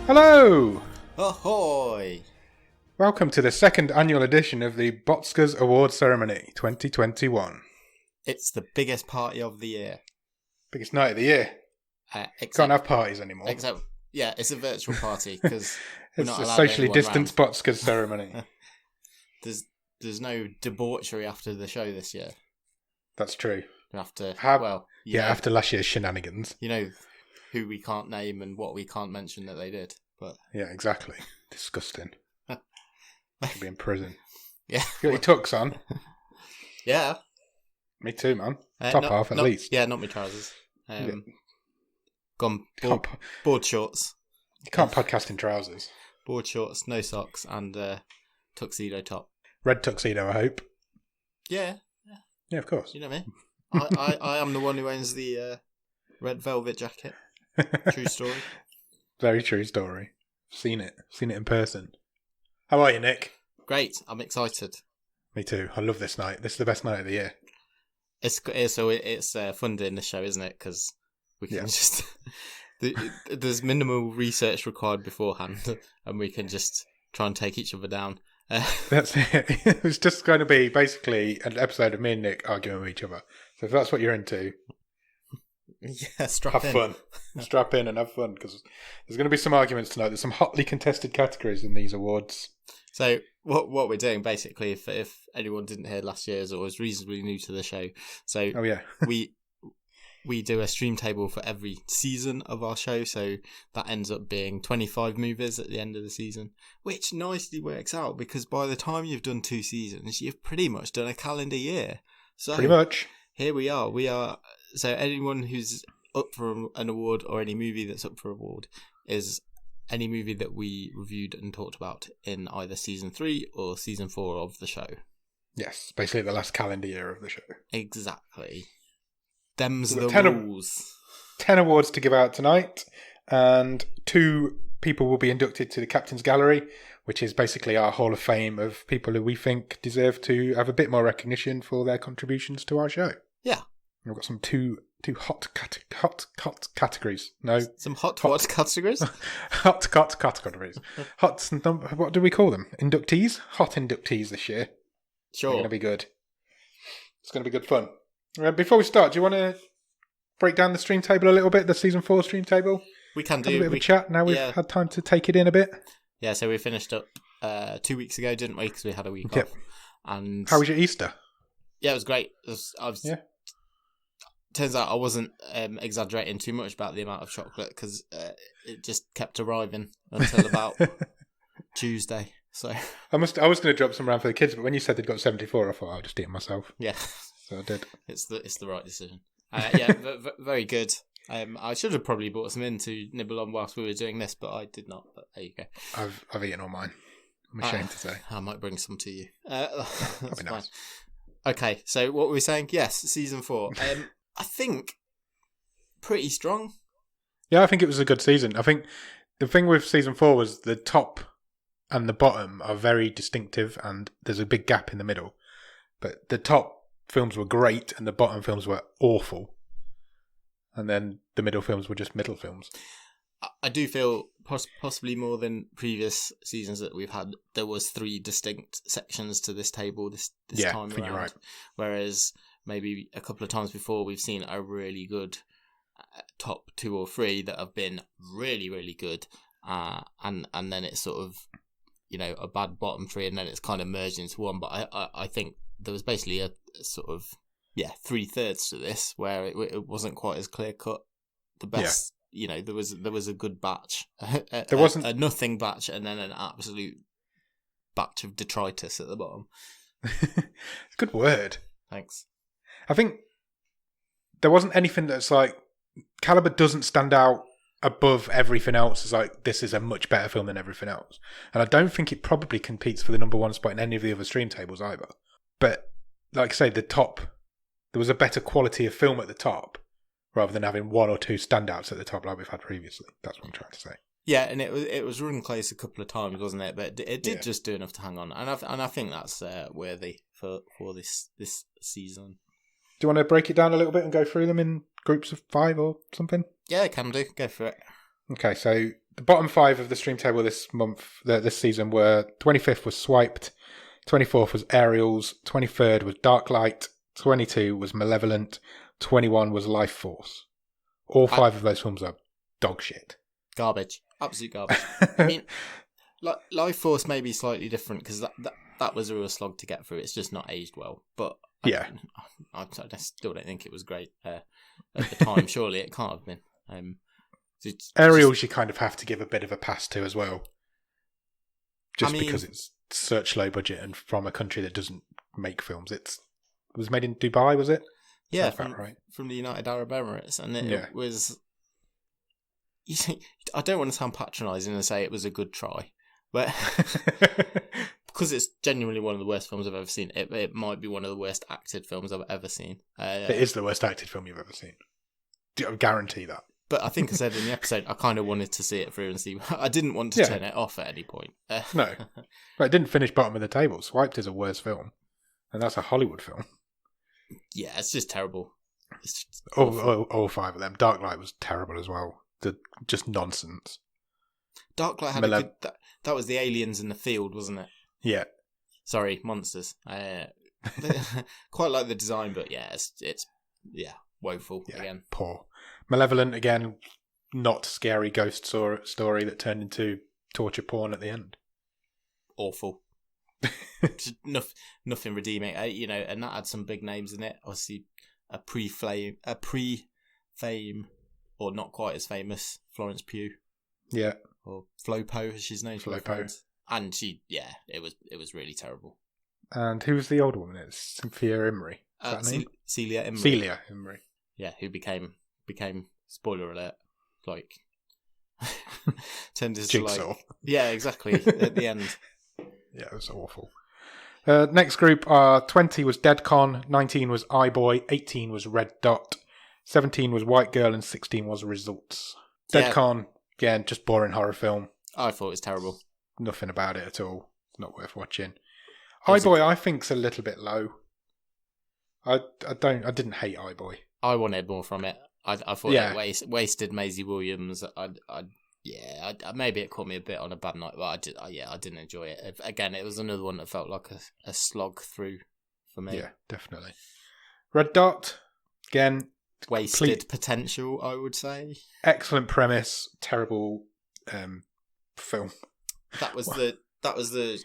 Hello! Ahoy! Welcome to the second annual edition of the BOTScars Award Ceremony 2021. It's the biggest party of the year. Biggest night of the year. Can't have parties anymore. Except, yeah, it's a virtual party because it's a socially distanced BOTScars ceremony. There's no debauchery after the show this year. That's true. After last year's shenanigans. You know who we can't name and what we can't mention that they did. But yeah, exactly. Disgusting. Should be in prison. Yeah. You got your tux on? Yeah. Me too, man. Top half at least. Yeah, not my trousers. Gone board shorts. You can't podcast in trousers. Board shorts, no socks, and tuxedo top. Red tuxedo, I hope. Yeah. Yeah, of course. You know me. I am the one who owns the red velvet jacket. True story. Very true story. Seen it in person. How are you, Nick? Great. I'm excited. Me too. I love this night. This is the best night of the year. It's fun doing this show, isn't it? Because we can just there's minimal research required beforehand, and we can just try and take each other down. That's it. It's just going to be basically an episode of me and Nick arguing with each other. So if that's what you're into, yeah, have fun. Strap in and have fun, because there's going to be some arguments tonight. There's some hotly contested categories in these awards. So what we're doing, basically, if anyone didn't hear last year's or was reasonably new to the show, so we do a stream table for every season of our show, so that ends up being 25 movies at the end of the season, which nicely works out because by the time you've done 2 seasons, you've pretty much done a calendar year. So pretty much. Here we are. So anyone who's up for an award or any movie that's up for award is any movie that we reviewed and talked about in either season 3 or season 4 of the show. Yes, basically the last calendar year of the show. Exactly. Them's the rules. 10 awards to give out tonight, and 2 people will be inducted to the Captain's Gallery, which is basically our Hall of Fame of people who we think deserve to have a bit more recognition for their contributions to our show. Yeah. We've got some two hot categories. No. Some hot categories? hot categories. What do we call them? Inductees? Hot inductees this year. Sure. They're going to be good. It's going to be good fun. Before we start, do you want to break down the stream table a little bit, the season 4 stream table? We can do. Have a bit of a chat now we've had time to take it in a bit. Yeah, so we finished up 2 weeks ago, didn't we? Because we had a week off. And how was your Easter? Yeah, it was great. Turns out I wasn't exaggerating too much about the amount of chocolate because it just kept arriving until about Tuesday. So I was going to drop some around for the kids, but when you said they'd got 74, I thought I'll just eat them myself. Yeah, so I did. It's the right decision. Very good. I should have probably bought some in to nibble on whilst we were doing this, but I did not. But there you go. I've eaten all mine. I'm ashamed to say. I might bring some to you. That's That'd be nice. Fine. Okay, so what were we saying? Yes, season 4. I think pretty strong. Yeah, I think it was a good season. I think the thing with season 4 was the top and the bottom are very distinctive, and there's a big gap in the middle. But the top films were great, and the bottom films were awful. And then the middle films were just middle films. I do feel possibly more than previous seasons that we've had, there was 3 distinct sections to this table this time around. You're right. Whereas maybe a couple of times before we've seen a really good top 2 or 3 that have been really, really good. And then it's sort of, a bad bottom 3, and then it's kind of merged into one. But I think there was basically a sort of, 3/3 to this, where it wasn't quite as clear cut. The best, there was a good batch. There wasn't a nothing batch, and then an absolute batch of detritus at the bottom. Good word. Thanks. I think there wasn't anything that's like, Calibre doesn't stand out above everything else as like, this is a much better film than everything else. And I don't think it probably competes for the number 1 spot in any of the other stream tables either. But like I say, the top, there was a better quality of film at the top rather than having 1 or 2 standouts at the top like we've had previously. That's what I'm trying to say. Yeah, and it was run close a couple of times, wasn't it? But it did just do enough to hang on, and I think that's worthy for this season. Do you want to break it down a little bit and go through them in groups of 5 or something? Yeah, can do. Go for it. Okay, so the bottom 5 of the stream table this season were 25th was Swiped, 24th was Aerials, 23rd was Darklight, 22 was Malevolent, 21 was Life Force. All 5 of those films are dog shit. Garbage. Absolute garbage. I mean, Life Force may be slightly different because that was a real slog to get through. It's just not aged well. But I still don't think it was great at the time. Surely it can't have been. Aerials you kind of have to give a bit of a pass to as well. Because it's such low budget and from a country that doesn't make films. It was made in Dubai, was it? Yeah, from the United Arab Emirates. And it was... You see, I don't want to sound patronising and say it was a good try, but because it's genuinely one of the worst films I've ever seen, it might be one of the worst acted films I've ever seen. It is the worst acted film you've ever seen. I guarantee that. But I think I said in the episode, I kind of wanted to see it through and see. I didn't want to turn it off at any point. No, but it didn't finish bottom of the table. Swiped is a worse film, and that's a Hollywood film. Yeah, it's just terrible. It's just all 5 of them. Darklight was terrible as well. Just nonsense. Darklight had a good... That was the aliens in the field, wasn't it? Yeah. Sorry, monsters. Quite like the design, but it's woeful again. Poor. Malevolent again, not scary ghost story that turned into torture porn at the end. Awful. Just nothing redeeming. And that had some big names in it. Obviously, a pre-fame, or not quite as famous, Florence Pugh. Yeah. Or Flopo, as she's known. Flopo. And it was really terrible. And who was the older woman? It's Cynthia Imrie. Celia Imrie. Celia Imrie. Yeah, who became, spoiler alert, turned into Jigsaw. Yeah, exactly, at the end. Yeah, it was awful. Next group, 20 was Deadcon, 19 was iBoy, 18 was Red Dot, 17 was White Girl, and 16 was Results. Deadcon, again, just boring horror film. I thought it was terrible. Nothing about it at all. Not worth watching. iBoy, I think's a little bit low. I didn't hate iBoy. I wanted more from it. I thought it wasted Maisie Williams. Maybe it caught me a bit on a bad night, but I didn't enjoy it. Again, it was another one that felt like a slog through for me. Yeah, definitely. Red Dot, again, wasted potential, I would say. Excellent premise, terrible film. That was the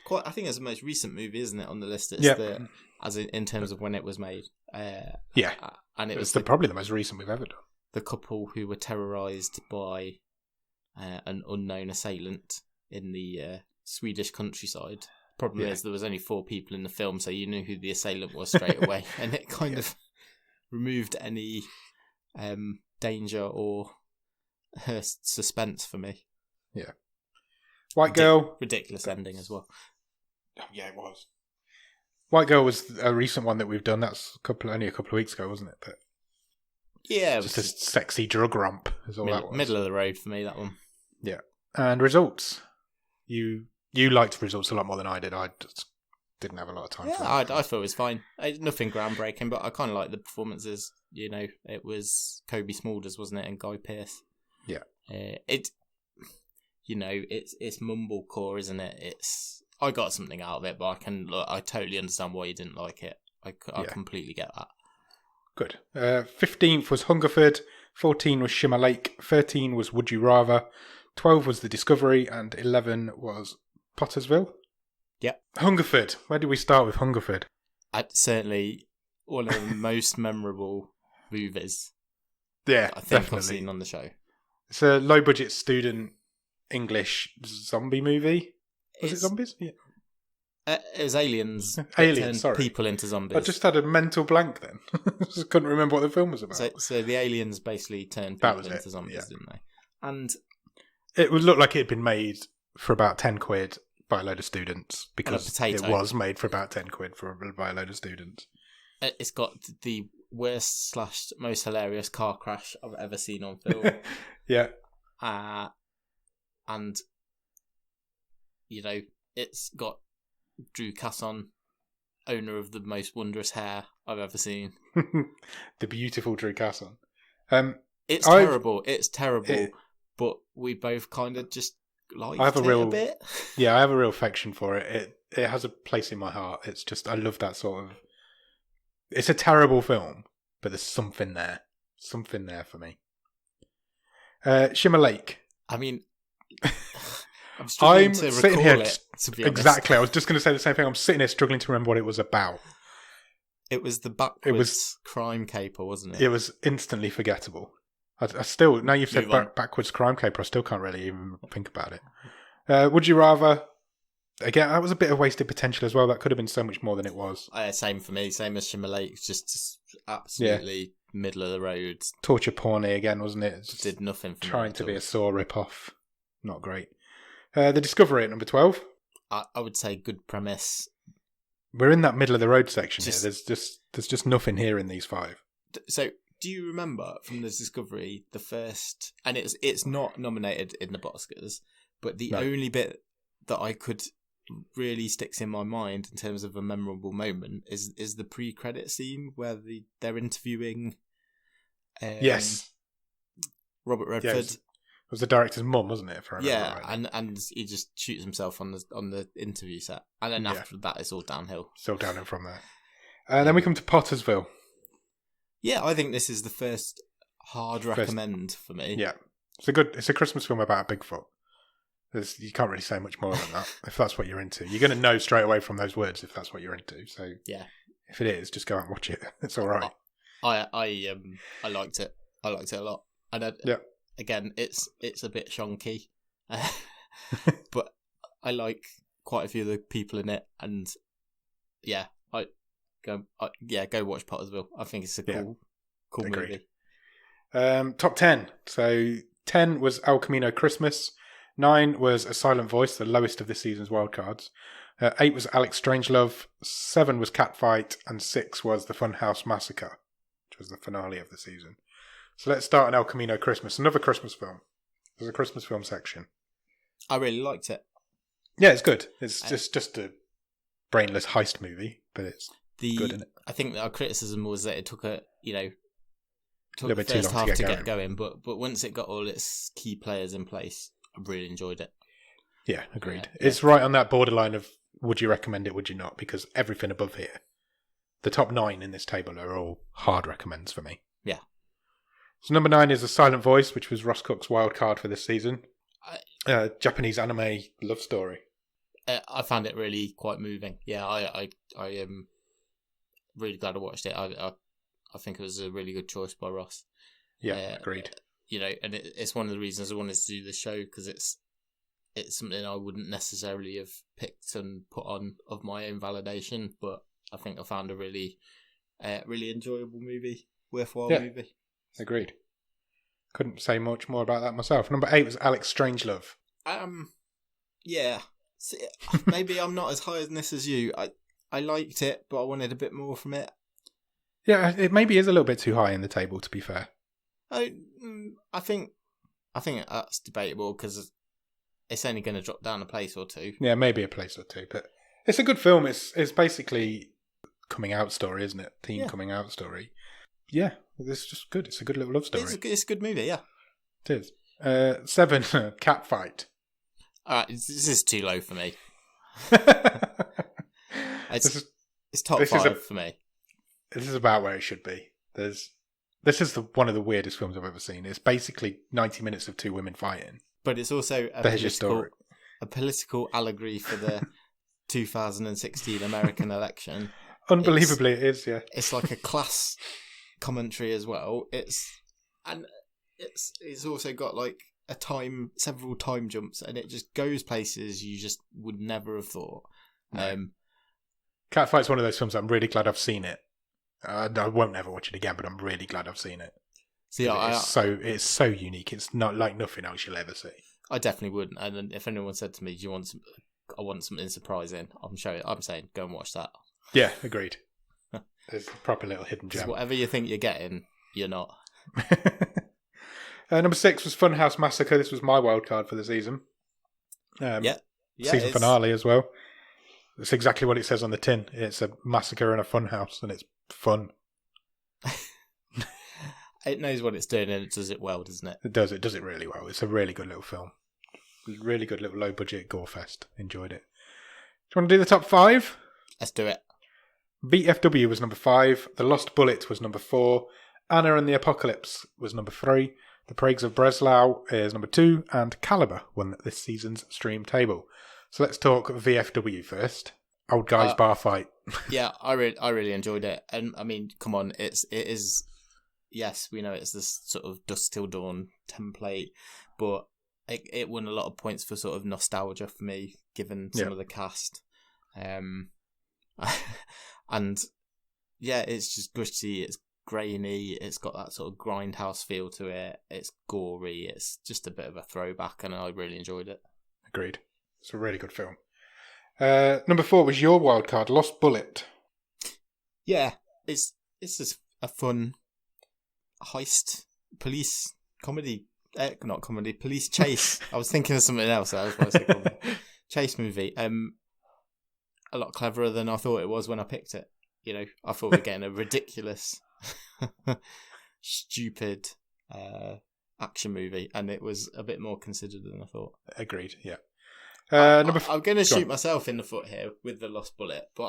quite. I think it's the most recent movie, isn't it, on the list? It's in terms of when it was made. And it was probably the most recent we've ever done. The couple who were terrorised by an unknown assailant in the Swedish countryside. Problem is there was only 4 people in the film, so you knew who the assailant was straight away, and it kind of removed any danger or suspense for me. Yeah. White Girl. Ridiculous ending as well. Yeah, it was. White Girl was a recent one that we've done. That's only a couple of weeks ago, wasn't it? But yeah, just a sexy drug romp is all that was. Middle of the road for me, that one. Yeah. And Results. You liked Results a lot more than I did. I just didn't have a lot of time for it. I thought it was fine. Nothing groundbreaking, but I kind of liked the performances. It was Kobe Smulders, wasn't it, and Guy Pearce. Yeah. It's mumblecore, isn't it? I got something out of it, but I totally understand why you didn't like it. I completely get that. Good. 15th was Hungerford, 14 was Shimmer Lake, 13 was Would You Rather, 12 was The Discovery, and 11 was Pottersville. Yep. Hungerford. Where did we start with Hungerford? Certainly one of the most memorable movies. Yeah, I think definitely. I've seen on the show. It's a low-budget student English zombie movie. Was it zombies? Yeah. It was aliens. Aliens, sorry. People into zombies. I just had a mental blank then. I just couldn't remember what the film was about. So the aliens basically turned people into zombies, didn't they? And it would look like it had been made for about 10 quid by a load of students because it was made for about 10 quid by a load of students. It's got the worst / most hilarious car crash I've ever seen on film. Yeah. And it's got Drew Casson, owner of the most wondrous hair I've ever seen. The beautiful Drew Casson. It's terrible. It's terrible. But we both kind of just liked I have a bit. Yeah, I have a real affection for it. It has a place in my heart. It's just, I love that sort of... It's a terrible film, but there's something there. Something there for me. Shimmer Lake. I mean, I'm struggling to recall here, it, to be honest. Exactly, I was just going to say the same thing. I'm sitting here struggling to remember what it was about. It was the backwards crime caper, wasn't it? It was instantly forgettable. I still, now you've said backwards crime caper, I still can't really even think about it. Would you rather? Again, that was a bit of wasted potential as well. That could have been so much more than it was. Same for me. Same as Shimmer Lake. Just absolutely middle of the road. Torture porny again, wasn't it? Just did nothing for me. Trying to be a Saw rip-off. Not great. The Discovery at number 12. I would say good premise. We're in that middle of the road section here. There's just nothing here in these 5. So, do you remember from the Discovery the first? And it's not nominated in the BOTScars, but the only bit that I could really sticks in my mind in terms of a memorable moment is the pre-credit scene where they're interviewing. Yes. Robert Redford. Yes. It was the director's mum, wasn't it? If I remember right. and he just shoots himself on the interview set, and then after that, it's all downhill. Still downhill from there. Then we come to Pottersville. Yeah, I think this is the first hard recommend for me. Yeah, it's a Christmas film about a Bigfoot. You can't really say much more than that if that's what you're into. You're going to know straight away from those words if that's what you're into. So yeah, if it is, just go out and watch it. It's all right. I liked it. I liked it a lot. And again, it's a bit shonky, but I like quite a few of the people in it. And go watch Pottersville. I think it's a cool movie. Top 10. So 10 was El Camino Christmas. 9 was A Silent Voice, the lowest of this season's wildcards. 8 was Alex Strangelove. 7 was Catfight. And 6 was The Funhouse Massacre, which was the finale of the season. So let's start on El Camino Christmas, another Christmas film. There's a Christmas film section. I really liked it. Yeah, it's good. It's just a brainless heist movie, but it's good, isn't it? I think our criticism was that it took a little bit the first too long half to get going, but once it got all its key players in place, I really enjoyed it. Yeah, agreed. Yeah. It's right on that borderline of would you recommend it, would you not? Because everything above here, the top 9 in this table are all hard recommends for me. Yeah. So number 9 is A Silent Voice, which was Ross Cook's wild card for this season. Japanese anime love story. I found it really quite moving. Yeah, I am really glad I watched it. I think it was a really good choice by Ross. Yeah, agreed. And it's one of the reasons I wanted to do the show, because it's something I wouldn't necessarily have picked and put on of my own validation, but I think I found a really enjoyable movie, worthwhile movie. Agreed. Couldn't say much more about that myself. Number 8 was Alex Strangelove. Yeah. See, maybe I'm not as high on this as you. I liked it, but I wanted a bit more from it. Yeah, it maybe is a little bit too high in the table, to be fair. I think that's debatable, because it's only going to drop down a place or two. Yeah, maybe a place or two, but it's a good film. It's basically coming out story, isn't it? Coming out story. Yeah, it's just good. It's a good little love story. It's a good movie, yeah. It is. 7, Catfight. Alright, this is too low for me. It's top 5 for me. This is about where it should be. This is one of the weirdest films I've ever seen. It's basically 90 minutes of 2 women fighting. But it's also a political allegory for the 2016 American election. Unbelievably, it is, yeah. It's like a class commentary as well. It's also got like several time jumps, and it just goes places you just would never have thought. No. Catfight's one of those films I'm really glad I've seen it. I won't ever watch it again, but I'm really glad I've seen it. See, it's so unique. It's not like nothing else you'll ever see. I definitely wouldn't. And if anyone said to me, "Do you want I want something surprising," I'm saying, go and watch that. Yeah, agreed. It's a proper little hidden gem. Whatever you think you're getting, you're not. Number 6 was Funhouse Massacre. This was my wild card for the season. Season finale as well. It's exactly what it says on the tin. It's a massacre in a funhouse, and it's fun. it knows what it's doing and it does it well, doesn't it? It does it really well. It's a really good little film. Really good little low-budget gore fest. Enjoyed it. Do you want to do the top 5? Let's do it. VFW was number 5. The Lost Bullet was number 4. Anna and the Apocalypse was number 3. The Plagues of Breslau is number 2. And Caliber won this season's stream table. So let's talk VFW first. Old guys bar fight. Yeah, I really enjoyed it. And I mean, come on, it is. Yes, we know it's this sort of Dusk Till Dawn template, but it won a lot of points for sort of nostalgia for me, given some of the cast. And yeah, it's just gritty, it's grainy, it's got that sort of grindhouse feel to it, it's gory, it's just a bit of a throwback, and I really enjoyed it. Agreed. It's a really good film. Number 4 was your wild card, Lost Bullet. Yeah, it's just a fun heist police comedy. Not comedy, police chase. I was thinking of something else. I was going to say comedy. Chase movie. A lot cleverer than I thought it was when I picked it. You know, I thought we were getting a ridiculous, stupid action movie, and it was a bit more considered than I thought. Agreed. Yeah. I'm going to shoot myself in the foot here with the Lost Bullet, but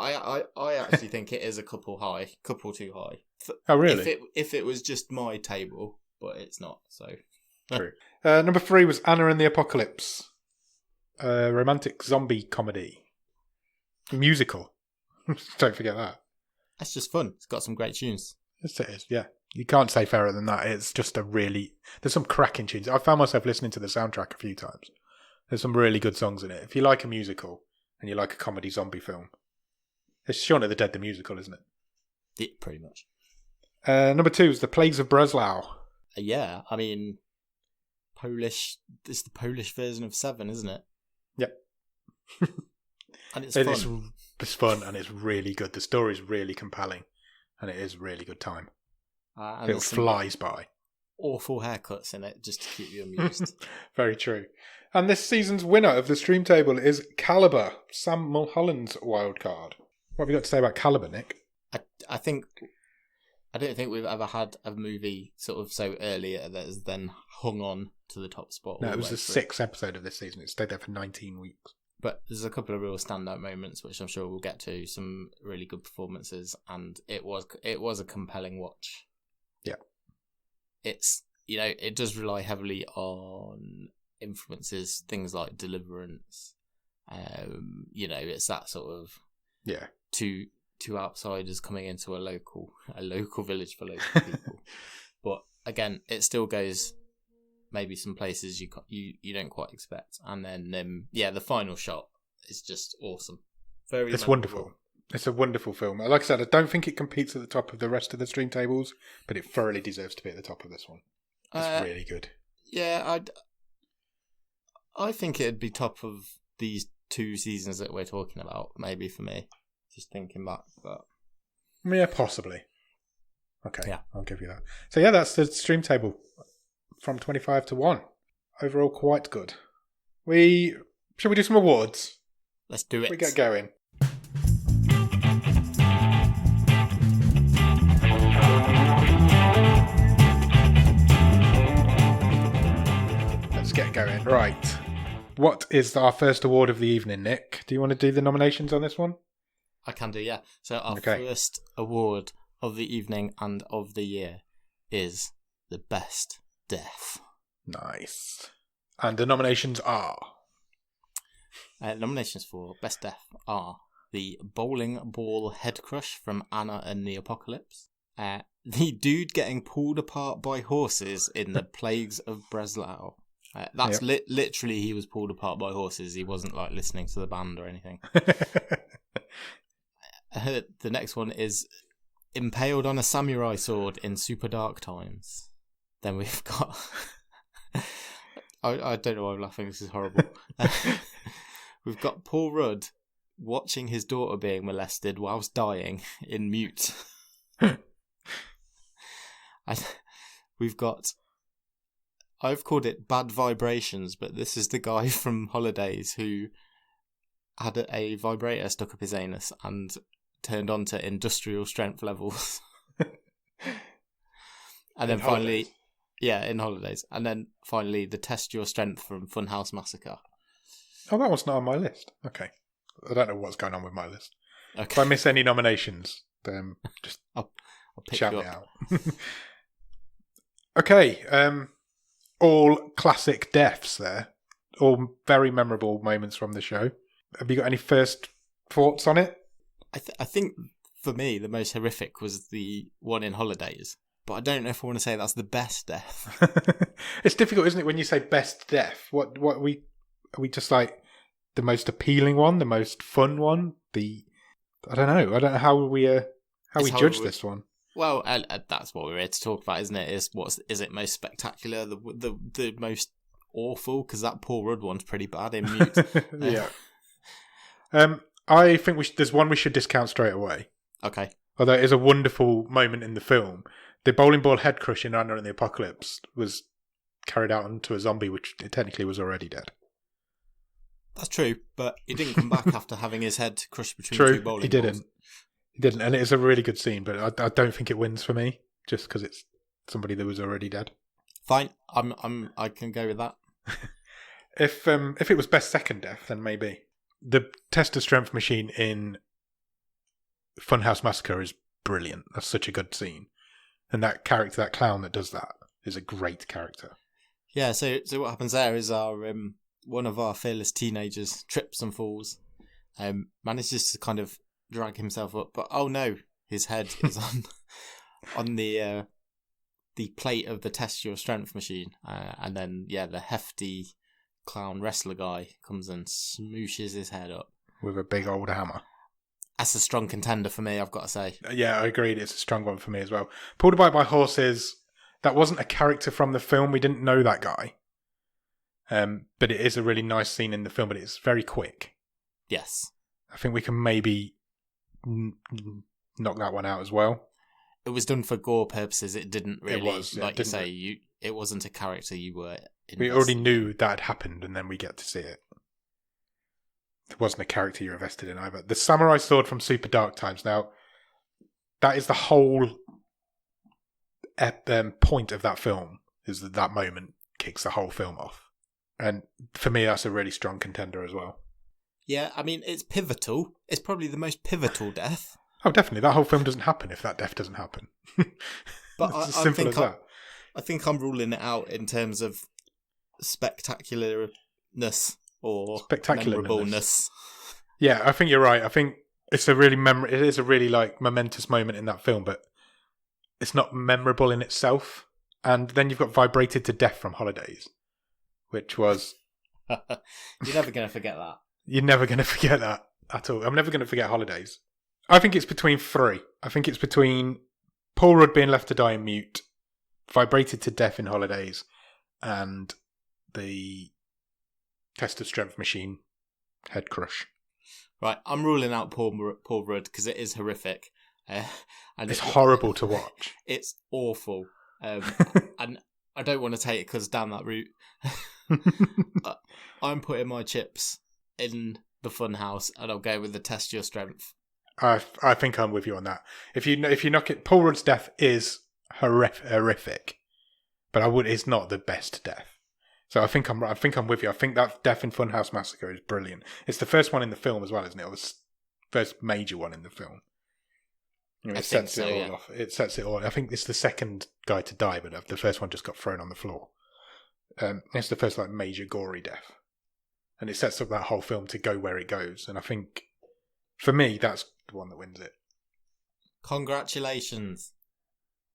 I actually think it is a couple too high. Oh, really? If it was just my table, but it's not. So true. Number 3 was Anna and the Apocalypse, romantic zombie comedy, musical. Don't forget that. That's just fun. It's got some great tunes. Yes, it is. Yeah, you can't say fairer than that. It's just there's some cracking tunes. I found myself listening to the soundtrack a few times. There's some really good songs in it. If you like a musical and you like a comedy zombie film, it's Shaun of the Dead the musical, isn't it? Yeah, pretty much. Number 2 is The Plagues of Breslau. Yeah, I mean, Polish. It's the Polish version of Seven, isn't it? Yep. And it's fun. It's fun and it's really good. The story's really compelling and it is really good time. It flies by. Awful haircuts in it just to keep you amused. Very true. And this season's winner of the stream table is Caliber, Sam Mulholland's wild card. What have you got to say about Caliber, Nick? I don't think we've ever had a movie sort of so early that has then hung on to the top spot. No, it was the 6th episode of this season. It stayed there for 19 weeks. But there's a couple of real standout moments, which I'm sure we'll get to. Some really good performances, and it was a compelling watch. Yeah, it's it does rely heavily on influences, things like Deliverance. It's that sort of two outsiders coming into a local village for local people. But again, it still goes maybe some places you don't quite expect, and then the final shot is just awesome. It's wonderful. It's a wonderful film. Like I said, I don't think it competes at the top of the rest of the stream tables, but it thoroughly deserves to be at the top of this one. It's really good. Yeah, I think it'd be top of these 2 seasons that we're talking about, maybe for me. Just thinking back, but yeah, possibly. Okay, yeah, I'll give you that. So yeah, that's the stream table from 25 to 1. Overall, quite good. Shall we do some awards? Let's do it. We get going. Let's get going. Right. What is our first award of the evening, Nick? Do you want to do the nominations on this one? I can do, yeah. So our first award of the evening and of the year is the Best Death. Nice. And the nominations are? Nominations for Best Death are the bowling ball head crush from Anna and the Apocalypse, the dude getting pulled apart by horses in the Plagues of Breslau. That's literally he was pulled apart by horses. He wasn't like listening to the band or anything. The next one is impaled on a samurai sword in super dark times. Then we've got... I don't know why I'm laughing, this is horrible. We've got Paul Rudd watching his daughter being molested whilst dying in Mute. We've got... I've called it Bad Vibrations, but this is the guy from Holidays who had a vibrator stuck up his anus and turned on to industrial strength levels. And then finally, in Holidays. And then finally, the Test Your Strength from Funhouse Massacre. Oh, that one's not on my list. Okay. I don't know what's going on with my list. Okay. If I miss any nominations, then just I'll pick shout you me up. out. Okay. All classic deaths there. All very memorable moments from the show. Have you got any first thoughts on it? I think, for me, the most horrific was the one in Holidays. But I don't know if I want to say that's the best death. It's difficult, isn't it, when you say best death? What are we just like the most appealing one, the most fun one? I don't know how we judge this one. Well, that's what we're here to talk about, isn't it? Is it most spectacular, the most awful? Because that Paul Rudd one's pretty bad in Mute. Yeah. I think there's one we should discount straight away. Okay. Although it is a wonderful moment in the film. The bowling ball head crush in Anna and the Apocalypse was carried out onto a zombie, which technically was already dead. That's true, but he didn't come back after having his head crushed between two bowling balls. He didn't, and it is a really good scene, but I don't think it wins for me, just because it's somebody that was already dead. Fine, I can go with that. If it was best second death, then maybe. The Test of Strength machine in Funhouse Massacre is brilliant. That's such a good scene. And that character, that clown that does that, is a great character. Yeah, so what happens there is our one of our fearless teenagers trips and falls, manages to kind of drag himself up, but oh no, his head is on the plate of the Test Your Strength machine, and then the hefty clown wrestler guy comes and smooshes his head up with a big old hammer. That's a strong contender for me, I've got to say. Yeah, I agreed. It's a strong one for me as well. Pulled Apart by Horses, that wasn't a character from the film. We didn't know that guy. But it is a really nice scene in the film, but it's very quick. Yes. I think we can maybe knock that one out as well. It was done for gore purposes. It didn't really, you say, it wasn't a character you were invested. We already knew that had happened, and then we get to see it. It wasn't a character you're invested in either. The Samurai Sword from Super Dark Times. Now, that is the whole point of that film, is that moment kicks the whole film off. And for me, that's a really strong contender as well. Yeah, I mean, it's pivotal. It's probably the most pivotal death. Oh, definitely. That whole film doesn't happen if that death doesn't happen. But it's as simple as that. I think I'm ruling it out in terms of spectacularness or memorableness. Yeah, I think you're right. I think it's a really it is a really momentous moment in that film, but it's not memorable in itself. And then you've got Vibrated to Death from Holidays, which was You're never going to forget that. You're never going to forget that at all. I'm never going to forget Holidays. I think it's between three. I think it's between Paul Rudd being left to die in Mute, Vibrated to Death in Holidays, and the Test of Strength machine head crush. Right, I'm ruling out Paul Rudd because it is horrific. And it's horrible to watch. It's awful. And I don't want to take it because down that route. I'm putting my chips in the fun house and I'll go with the Test Your Strength. I think I'm with you on that. If you knock it, Paul Rudd's death is horrific, but it's not the best death. So I think I'm with you. I think that death in Funhouse Massacre is brilliant. It's the first one in the film as well, isn't it? It was the first major one in the film. It sets it all off. It sets it all. I think it's the second guy to die, but the first one just got thrown on the floor. It's the first major gory death, and it sets up that whole film to go where it goes. And I think, for me, that's the one that wins it. Congratulations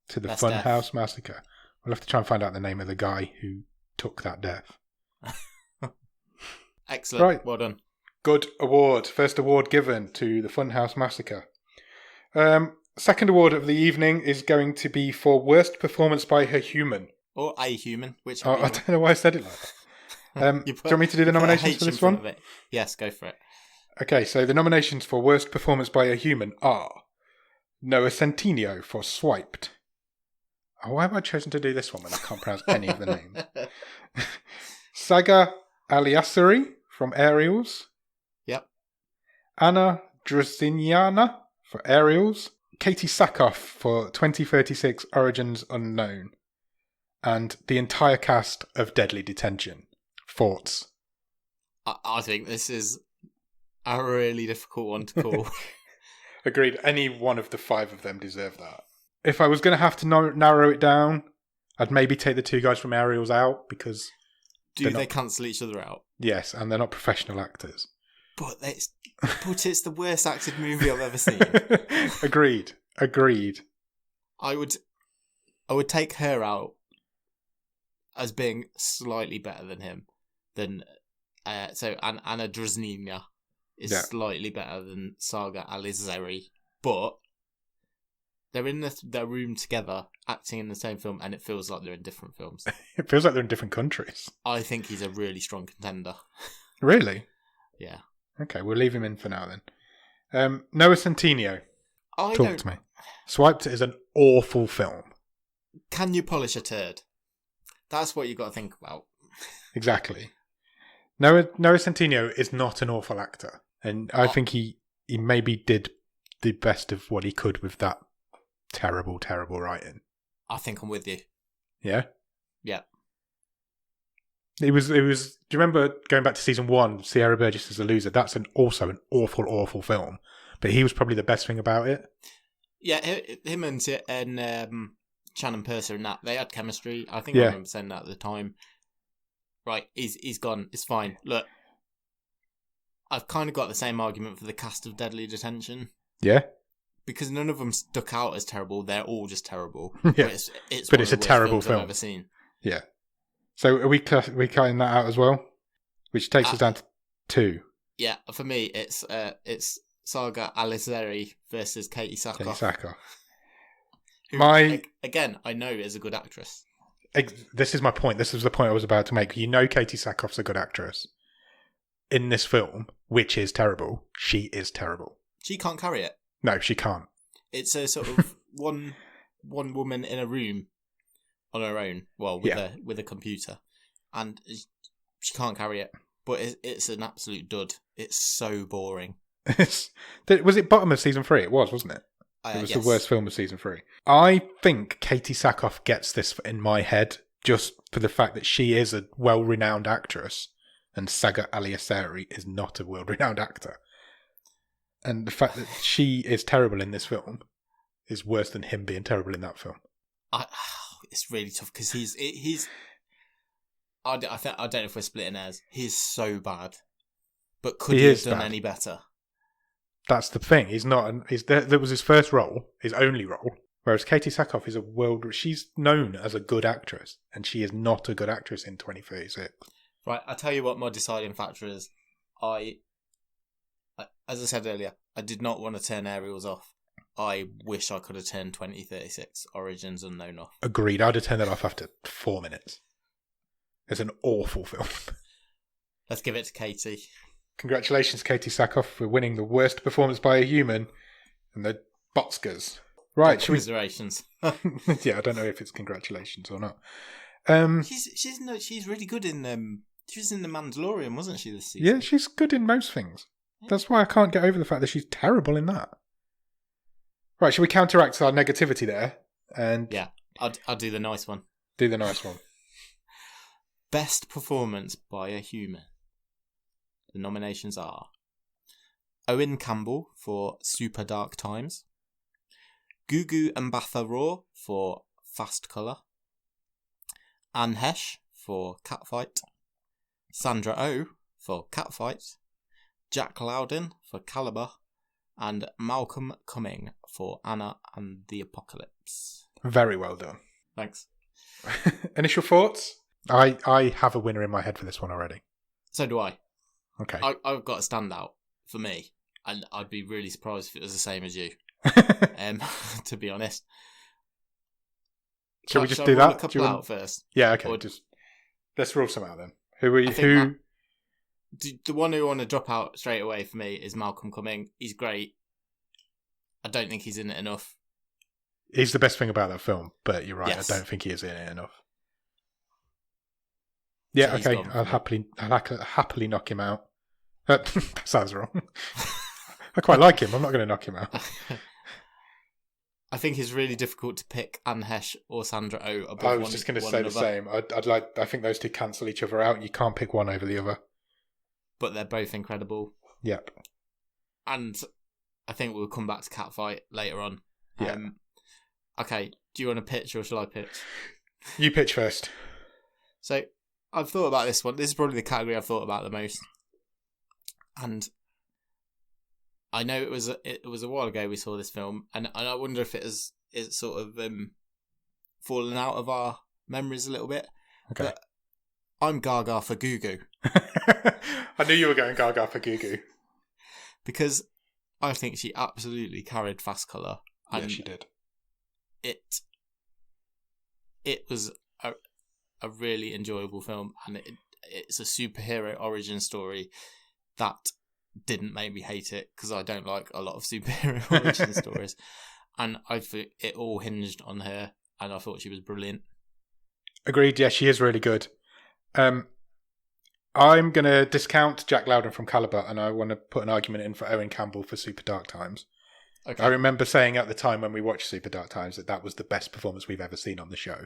to the Funhouse Massacre. We'll have to try and find out the name of the guy who took that death. Excellent. Right. Well done. Good award. First award given to the Funhouse Massacre. Second award of the evening is going to be for worst performance by a human. Or a human. I don't know why I said it like that. Do you want me to do the nominations for this one? Yes, go for it. Okay, so the nominations for worst performance by a human are Noah Centineo for Swiped. Oh, why have I chosen to do this one when I can't pronounce any of the names? Saga Aliasseri from Aerials. Yep. Anna Drusiniana for Aerials. Katie Sackhoff for 2036 Origins Unknown, and the entire cast of Deadly Detention. Thoughts? I think this is a really difficult one to call. Agreed. Any one of the 5 of them deserve that. If I was going to have to narrow it down, I'd maybe take the 2 guys from Ariel's out because... Do they cancel each other out? Yes, and they're not professional actors. But it's the worst acted movie I've ever seen. Agreed. I would take her out as being slightly better than him. So Anna Drzninia is slightly better than Saga Alizeri, but they're in their room together, acting in the same film, and it feels like they're in different films. It feels like they're in different countries. I think he's a really strong contender. Really? Yeah. Okay, we'll leave him in for now then. Noah Centineo. Talk to me. Swiped is an awful film. Can you polish a turd? That's what you got to think about. Exactly. Noah Centineo is not an awful actor, and I think he maybe did the best of what he could with that terrible writing. I think I'm with you. Yeah? Yeah. It was. Do you remember going back to season 1, Sierra Burgess is a Loser? That's also an awful film, but he was probably the best thing about it. Yeah, him and Shannon Purser and that, they had chemistry. I think I remember saying that at the time. Right, he's gone. It's fine. Look, I've kind of got the same argument for the cast of Deadly Detention. Yeah. Because none of them stuck out as terrible. They're all just terrible. Yeah. But it's a terrible film I've ever seen. Yeah. So are we cutting that out as well? Which takes us down to 2. Yeah, for me, it's Saga Alizeri versus Katie Sackhoff. Who, again, I know is a good actress. This is my point. This is the point I was about to make. You know Katie Sackhoff's a good actress. In this film, which is terrible, she is terrible. She can't carry it. No, she can't. It's a sort of one woman in a room on her own, well, with a computer, and she can't carry it. But it's an absolute dud. It's so boring. Was it bottom of season 3? It was, wasn't it? It was the worst film of season 3. I think Katie Sackhoff gets this in my head just for the fact that she is a well-renowned actress and Saga Alizeri is not a world-renowned actor. And the fact that she is terrible in this film is worse than him being terrible in that film. It's really tough because he's. I don't know if we're splitting hairs. He's so bad, but could he have done any better? That's the thing. He's not. That was his first role, his only role. Whereas Katie Sackhoff is she's known as a good actress, and she is not a good actress in 2036. Right, I'll tell you what my deciding factor is. As I said earlier, I did not want to turn Ariel's off. I wish I could have turned 2036 Origins Unknown off. Agreed. I'd have turned that off after 4 minutes. It's an awful film. Let's give it to Katie. Congratulations, Katie Sackhoff, for winning the worst performance by a human in the BOTScars. Right, commiserations. Yeah, I don't know if it's congratulations or not. She's really good in she was in The Mandalorian, wasn't she, this season? Yeah, she's good in most things. That's why I can't get over the fact that she's terrible in that. Right, shall we counteract our negativity there? And yeah, I'll do the nice one. Do the nice one. Best performance by a human. The nominations are Owen Campbell for Super Dark Times, Gugu Mbatha Raw for Fast Colour, Anne Hesh for Catfight, Sandra Oh for Catfight, Jack Loudon for Caliber, and Malcolm Cumming for Anna and the Apocalypse. Very well done. Thanks. Initial thoughts? I have a winner in my head for this one already. So do I. Okay. I've got a standout for me, and I'd be really surprised if it was the same as you. To be honest. Shall we just do that? A couple out first? Yeah, okay. Just let's rule some out then. Who are you? The one who I want to drop out straight away for me is Malcolm Cumming. He's great. I don't think he's in it enough. He's the best thing about that film, but you're right. Yes. I don't think he is in it enough. Yeah, so okay. I'll happily knock him out. That sounds wrong. I quite like him. I'm not going to knock him out. I think it's really difficult to pick Anne Hesh or Sandra Oh above one. I was just going to say the same. I think those two cancel each other out, and you can't pick one over the other. But they're both incredible. Yep. And I think we'll come back to Catfight later on. Yeah. Okay, do you want to pitch or shall I pitch? You pitch first. So, I've thought about this one. This is probably the category I've thought about the most. And I know it was a while ago we saw this film, and I wonder if it's sort of fallen out of our memories a little bit. Okay. But I'm Gaga for Gugu. I knew you were going Gaga for Gugu. Because I think she absolutely carried Fast Colour. Yeah, she did. It was a really enjoyable film, and it's a superhero origin story that didn't make me hate it, because I don't like a lot of superhero origin stories. And I think it all hinged on her, and I thought she was brilliant. Agreed, yeah, she is really good. I'm going to discount Jack Lowden from Caliber, and I want to put an argument in for Owen Campbell for Super Dark Times. Okay. I remember saying at the time when we watched Super Dark Times that was the best performance we've ever seen on the show.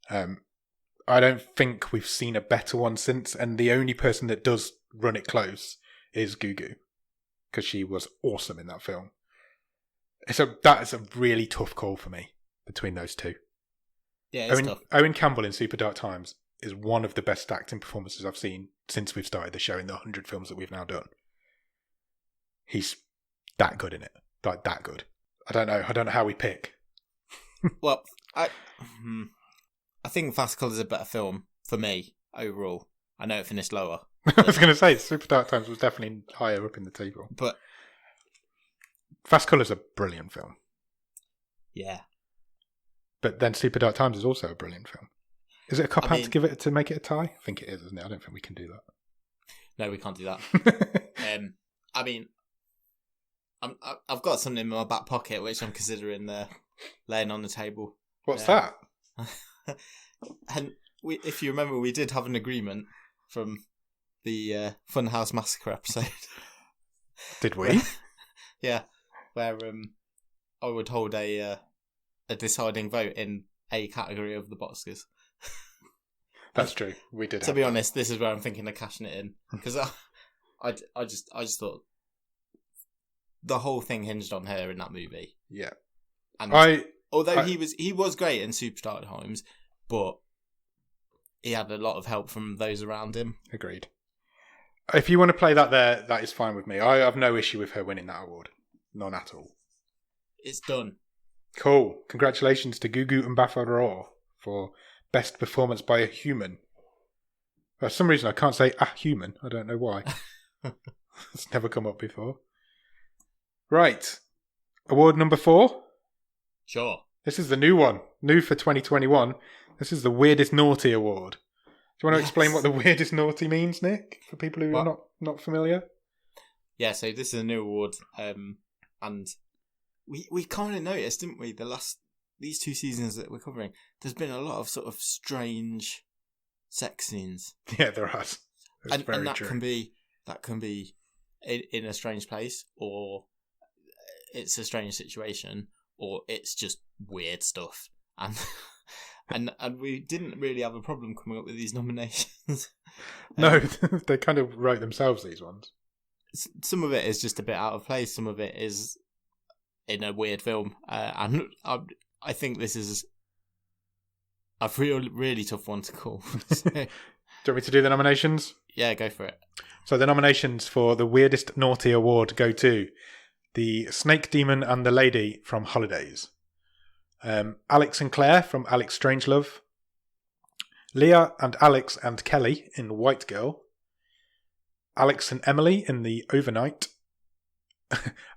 I don't think we've seen a better one since, and the only person that does run it close is Gugu, because she was awesome in that film. So that is a really tough call for me between those two. Yeah, it's tough. Owen Campbell in Super Dark Times is one of the best acting performances I've seen since we've started the show in the 100 films that we've now done. He's that good in it. Like, that good. I don't know how we pick. Well, I think Fast Colour's a better film for me overall. I know it finished lower. I was going to say Super Dark Times was definitely higher up in the table. But Fast Colour's a brilliant film. Yeah. But then Super Dark Times is also a brilliant film. Is it a cop-out to make it a tie? I think it is, isn't it? I don't think we can do that. No, we can't do that. I mean, I've got something in my back pocket which I'm considering laying on the table. What's that? And if you remember, we did have an agreement from the Funhouse Massacre episode. Did we? Yeah, where I would hold a deciding vote in a category of the BOTScars. That's true. We did. To be honest, this is where I'm thinking of cashing it in, because I just thought the whole thing hinged on her in that movie. Yeah, and he was great in Super Dark Times, but he had a lot of help from those around him. Agreed. If you want to play that there, that is fine with me. I have no issue with her winning that award. None at all. It's done. Cool. Congratulations to Gugu Mbatha-Raw for Best Performance by a Human. For some reason, I can't say a human. I don't know why. It's never come up before. Right. Award number 4. Sure. This is the new one. New for 2021. This is the Weirdest Naughty Award. Do you want to explain what the Weirdest Naughty means, Nick? For people who are not familiar? Yeah, so this is a new award. And we kind of noticed, didn't we, these 2 seasons that we're covering, there's been a lot of sort of strange sex scenes. Yeah, there has. And that can be in a strange place, or it's a strange situation, or it's just weird stuff. And we didn't really have a problem coming up with these nominations. No, they kind of wrote themselves, these ones. Some of it is just a bit out of place. Some of it is in a weird film. And I think this is a really tough one to call. So, do you want me to do the nominations? Yeah, go for it. So the nominations for the Weirdest Naughty Award go to the Snake Demon and the Lady from Holidays, Alex and Claire from Alex Strangelove, Leah and Alex and Kelly in White Girl, Alex and Emily in The Overnight,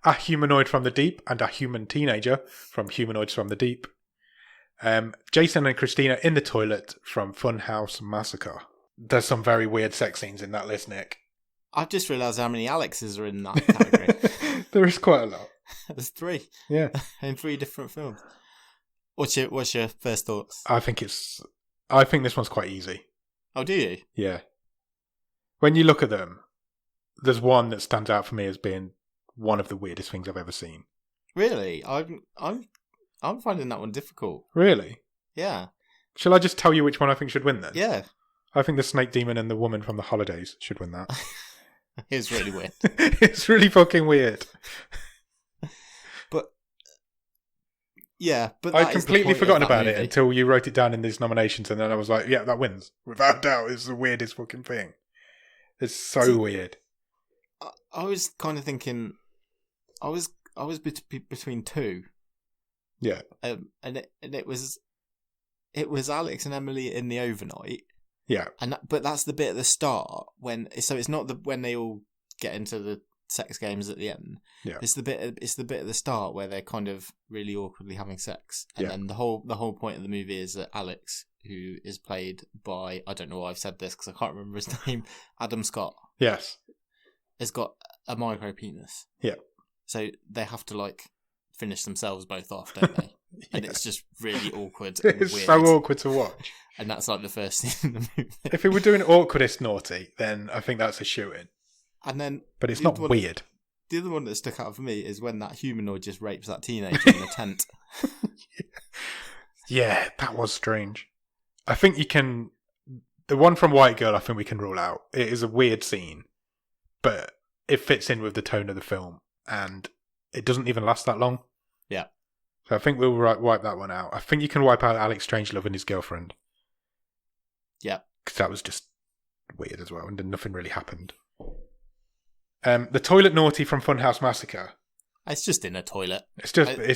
A Humanoid from the Deep and A Human Teenager from Humanoids from the Deep, Jason and Christina in the Toilet from Funhouse Massacre. There's some very weird sex scenes in that list, Nick. I've just realised how many Alexes are in that category. There is quite a lot. There's 3. Yeah. In 3 different films. What's your first thoughts? I think this one's quite easy. Oh, do you? Yeah. When you look at them, there's one that stands out for me as being one of the weirdest things I've ever seen. Really? I'm finding that one difficult. Really? Yeah. Shall I just tell you which one I think should win then? Yeah. I think the Snake Demon and the Woman from the Holidays should win that. It's really weird. It's really fucking weird. But yeah, but I'd completely forgotten about it until you wrote it down in these nominations, and then I was like, yeah, that wins. Without doubt, it's the weirdest fucking thing. It's so weird. I was kind of thinking, I was between two. Yeah. And it was Alex and Emily in the overnight. Yeah. But that's the bit at the start so it's not when they all get into the sex games at the end. Yeah. It's the bit at the start where they're kind of really awkwardly having sex. And then the whole point of the movie is that Alex, who is played by, I don't know why I've said this because I can't remember his name, Adam Scott. Yes. Has got a micro penis. Yeah. So they have to finish themselves both off, don't they? Yeah. And it's just really awkward. It's weird. So awkward to watch. And that's the first scene in the movie. If it were doing awkwardest naughty, then I think that's a shoe-in. And then, but it's not weird. The other one that stuck out for me is when that humanoid just rapes that teenager in the tent. Yeah, that was strange. I think you can. The one from White Girl, I think we can rule out. It is a weird scene, but it fits in with the tone of the film, and it doesn't even last that long. Yeah. So I think we'll wipe that one out. I think you can wipe out Alex Strangelove and his girlfriend. Yeah. Because that was just weird as well, and nothing really happened. The toilet naughty from Funhouse Massacre. It's just in a toilet. It's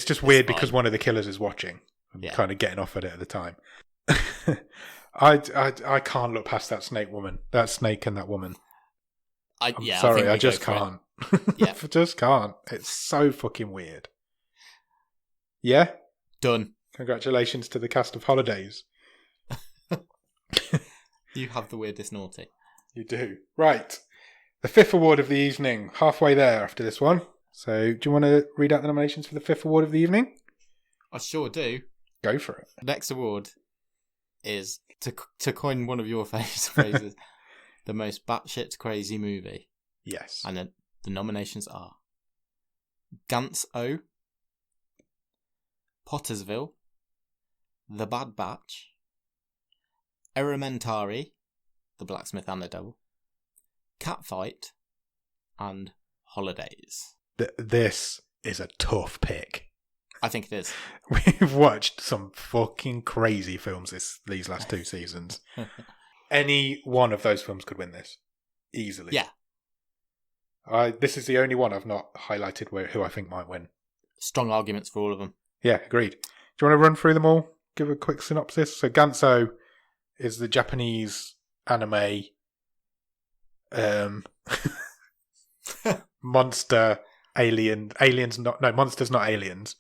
just weird because one of the killers is watching and kind of getting off at it at the time. I can't look past that snake and that woman. Sorry, I just can't. Yeah. I just can't. It's so fucking weird. Yeah? Done. Congratulations to the cast of Holidays. You have the weirdest naughty. You do. Right. The fifth award of the evening. Halfway there after this one. So, do you want to read out the nominations for the fifth award of the evening? I sure do. Go for it. The next award is, to coin one of your favourite phrases, the most batshit crazy movie. Yes. And the nominations are Gantz O, Pottersville, The Bad Batch, Elementary, The Blacksmith and the Devil, Catfight, and Holidays. This is a tough pick. I think it is. We've watched some fucking crazy films these last two seasons. Any one of those films could win this. Easily. Yeah. This is the only one I've not highlighted who I think might win. Strong arguments for all of them. Yeah, agreed. Do you want to run through them all? Give a quick synopsis. So Ganso is the Japanese anime monster aliens monsters not aliens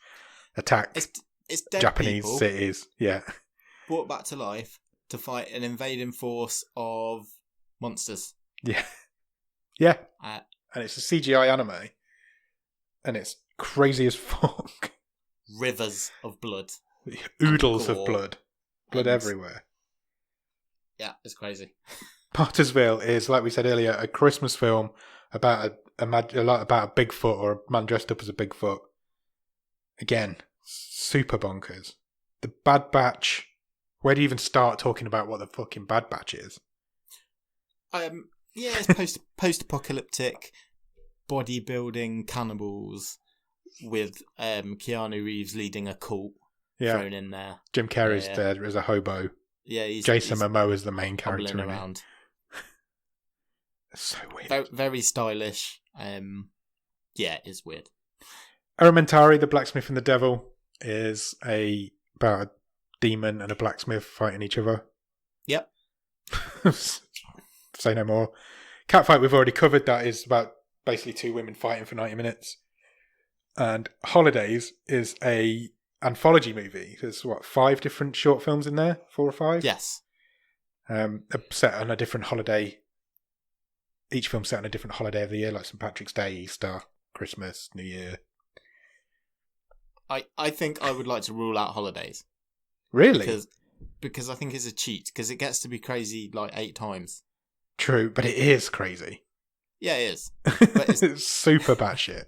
attack it's dead Japanese people cities. Yeah. Brought back to life to fight an invading force of monsters. Yeah. Yeah. And it's a CGI anime. And it's crazy as fuck. Rivers of blood. Oodles of blood. Blood everywhere. Yeah, it's crazy. Pottersville is, like we said earlier, a Christmas film about about a Bigfoot or a man dressed up as a Bigfoot. Again, super bonkers. The Bad Batch. Where do you even start talking about what the fucking Bad Batch is? Yeah, it's post-apocalyptic bodybuilding cannibals with Keanu Reeves leading a cult thrown in there. Jim Carrey's there as a hobo. Yeah, Jason Momoa is the main character around. It's so weird. Very, very stylish. Yeah, it's weird. Elementary, the Blacksmith and the Devil, is about a demon and a blacksmith fighting each other. Yep. Say no more. Catfight we've already covered. That is about basically two women fighting for 90 minutes. And Holidays is a anthology movie. There's 5 different short films in there? 4 or 5? Yes. Set on a different holiday. Each film set on a different holiday of the year, like St. Patrick's Day, Easter, Christmas, New Year. I think I would like to rule out Holidays. Really? Because I think it's a cheat, because it gets to be crazy 8 times. True, but it is crazy. Yeah, it is. But it's super batshit.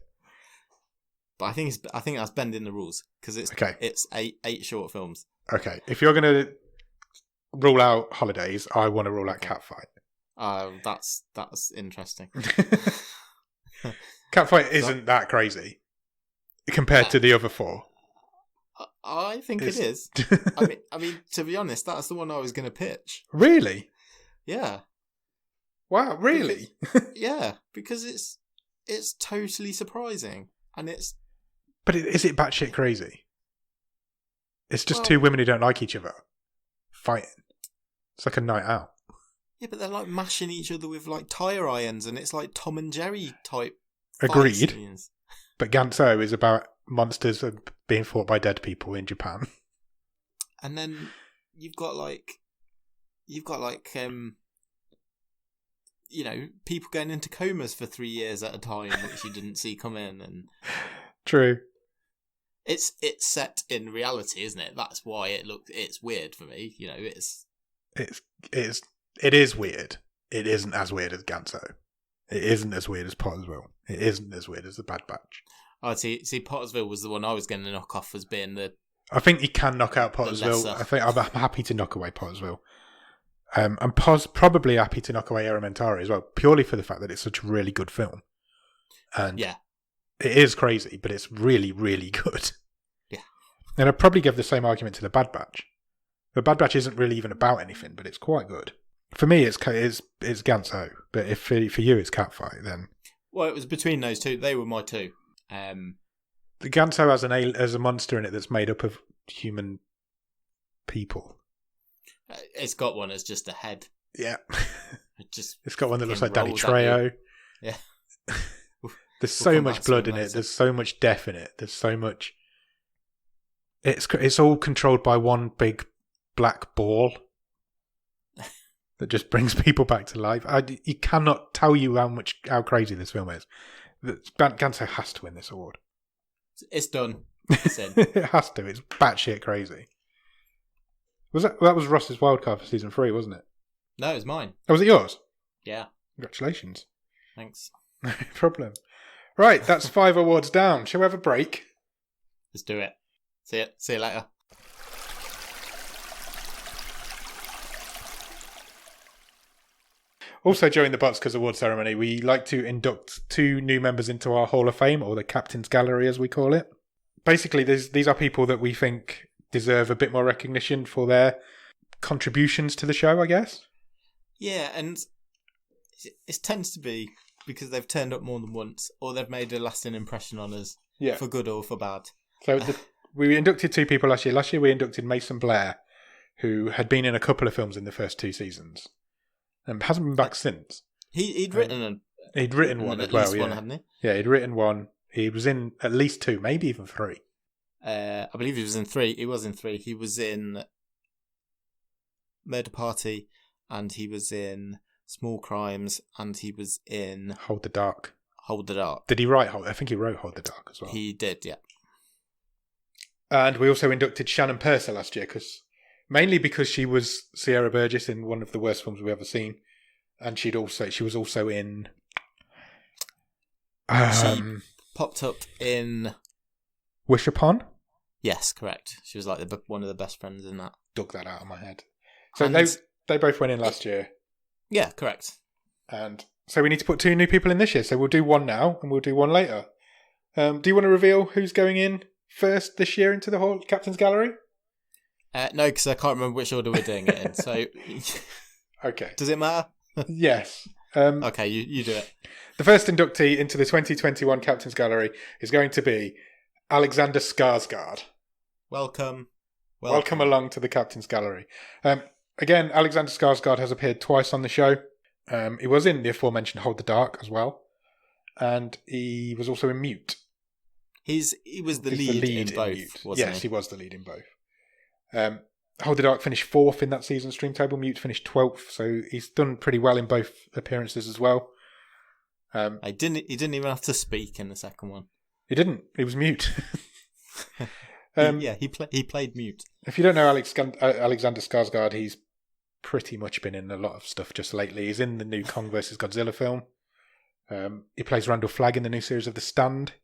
But I think that's bending the rules because it's eight short films. Okay, if you're going to rule out holidays, I want to rule out Catfight. That's interesting. Catfight isn't that crazy compared to the other four. I think it is. I mean, to be honest, that's the one I was going to pitch. Really? Yeah. Wow, really? Because it's totally surprising, and it's. But is it batshit crazy? It's just two women who don't like each other fighting. It's like a night out. Yeah, but they're like mashing each other with like tire irons, and it's like Tom and Jerry type. Agreed. But Ganso is about monsters being fought by dead people in Japan. And then you've got people going into comas for 3 years at a time, which you didn't see coming. And true. It's set in reality, isn't it? That's why it's weird for me. It is weird. It isn't as weird as Ganso. It isn't as weird as Pottersville. It isn't as weird as The Bad Batch. Oh, see, Pottersville was the one I was going to knock off as being the. I think you can knock out Pottersville. I think I'm happy to knock away Pottersville. I'm probably happy to knock away Elementary as well, purely for the fact that it's such a really good film. And it is crazy, but it's really, really good. Yeah. And I'd probably give the same argument to The Bad Batch. The Bad Batch isn't really even about anything, but it's quite good. For me, it's Ganso, but if for you it's Catfight, then. Well, it was between those two. They were my two. The Ganso has a monster in it that's made up of human people. It's got one as just a head. Yeah. It's got one that looks like Danny Trejo. Yeah. There's so much blood in it. There's so much death in it. There's so much. It's all controlled by one big black ball that just brings people back to life. You cannot tell you how crazy this film is. Ganso has to win this award. It's done. It's in. It has to. It's batshit crazy. That was Ross's wildcard for season 3, wasn't it? No, it was mine. Oh, was it yours? Yeah. Congratulations. Thanks. No problem. Right, that's 5 awards down. Shall we have a break? Let's do it. See you later. Also, during the BOTScars award ceremony, we like to induct 2 new members into our Hall of Fame, or the Captain's Gallery, as we call it. Basically, these are people that we think deserve a bit more recognition for their contributions to the show, I guess. Yeah, and it tends to be because they've turned up more than once, or they've made a lasting impression on us, for good or for bad. So we inducted 2 people last year. Last year we inducted Mason Blair, who had been in a couple of films in the first 2 seasons, and hasn't been back since. He'd written one as well, one, hadn't he? Yeah, he'd written one. He was in at least 2, maybe even 3. I believe he was in 3. He was in 3. He was in Murder Party, and he was in Small Crimes, and he was in Hold the Dark. Did he write I think he wrote Hold the Dark as well. He did, yeah. And we also inducted Shannon Purser last year, mainly because she was Sierra Burgess in one of the worst films we've ever seen, and she was also in. She popped up in Wish Upon. Yes, correct. She was like one of the best friends in that. Dug that out of my head. So they both went in last year. Yeah, correct. And so we need to put 2 new people in this year. So we'll do one now and we'll do one later. Do you want to reveal who's going in first this year into the Captain's Gallery? No, because I can't remember which order we're doing it in. So, okay. Does it matter? Yes. Okay, you do it. The first inductee into the 2021 Captain's Gallery is going to be Alexander Skarsgard. Welcome along to the Captain's Gallery. Again, Alexander Skarsgard has appeared twice on the show. He was in the aforementioned Hold the Dark as well. And he was also in Mute. He was the lead in both, wasn't he? Yes, he was the lead in both. Hold the Dark finished 4th in that season's stream table. Mute finished 12th, so he's done pretty well in both appearances as well. He didn't even have to speak in the second one. He didn't. He was mute. He played Mute. If you don't know Alexander Skarsgård, he's pretty much been in a lot of stuff just lately. He's in the new Kong vs. Godzilla film. He plays Randall Flagg in the new series of The Stand.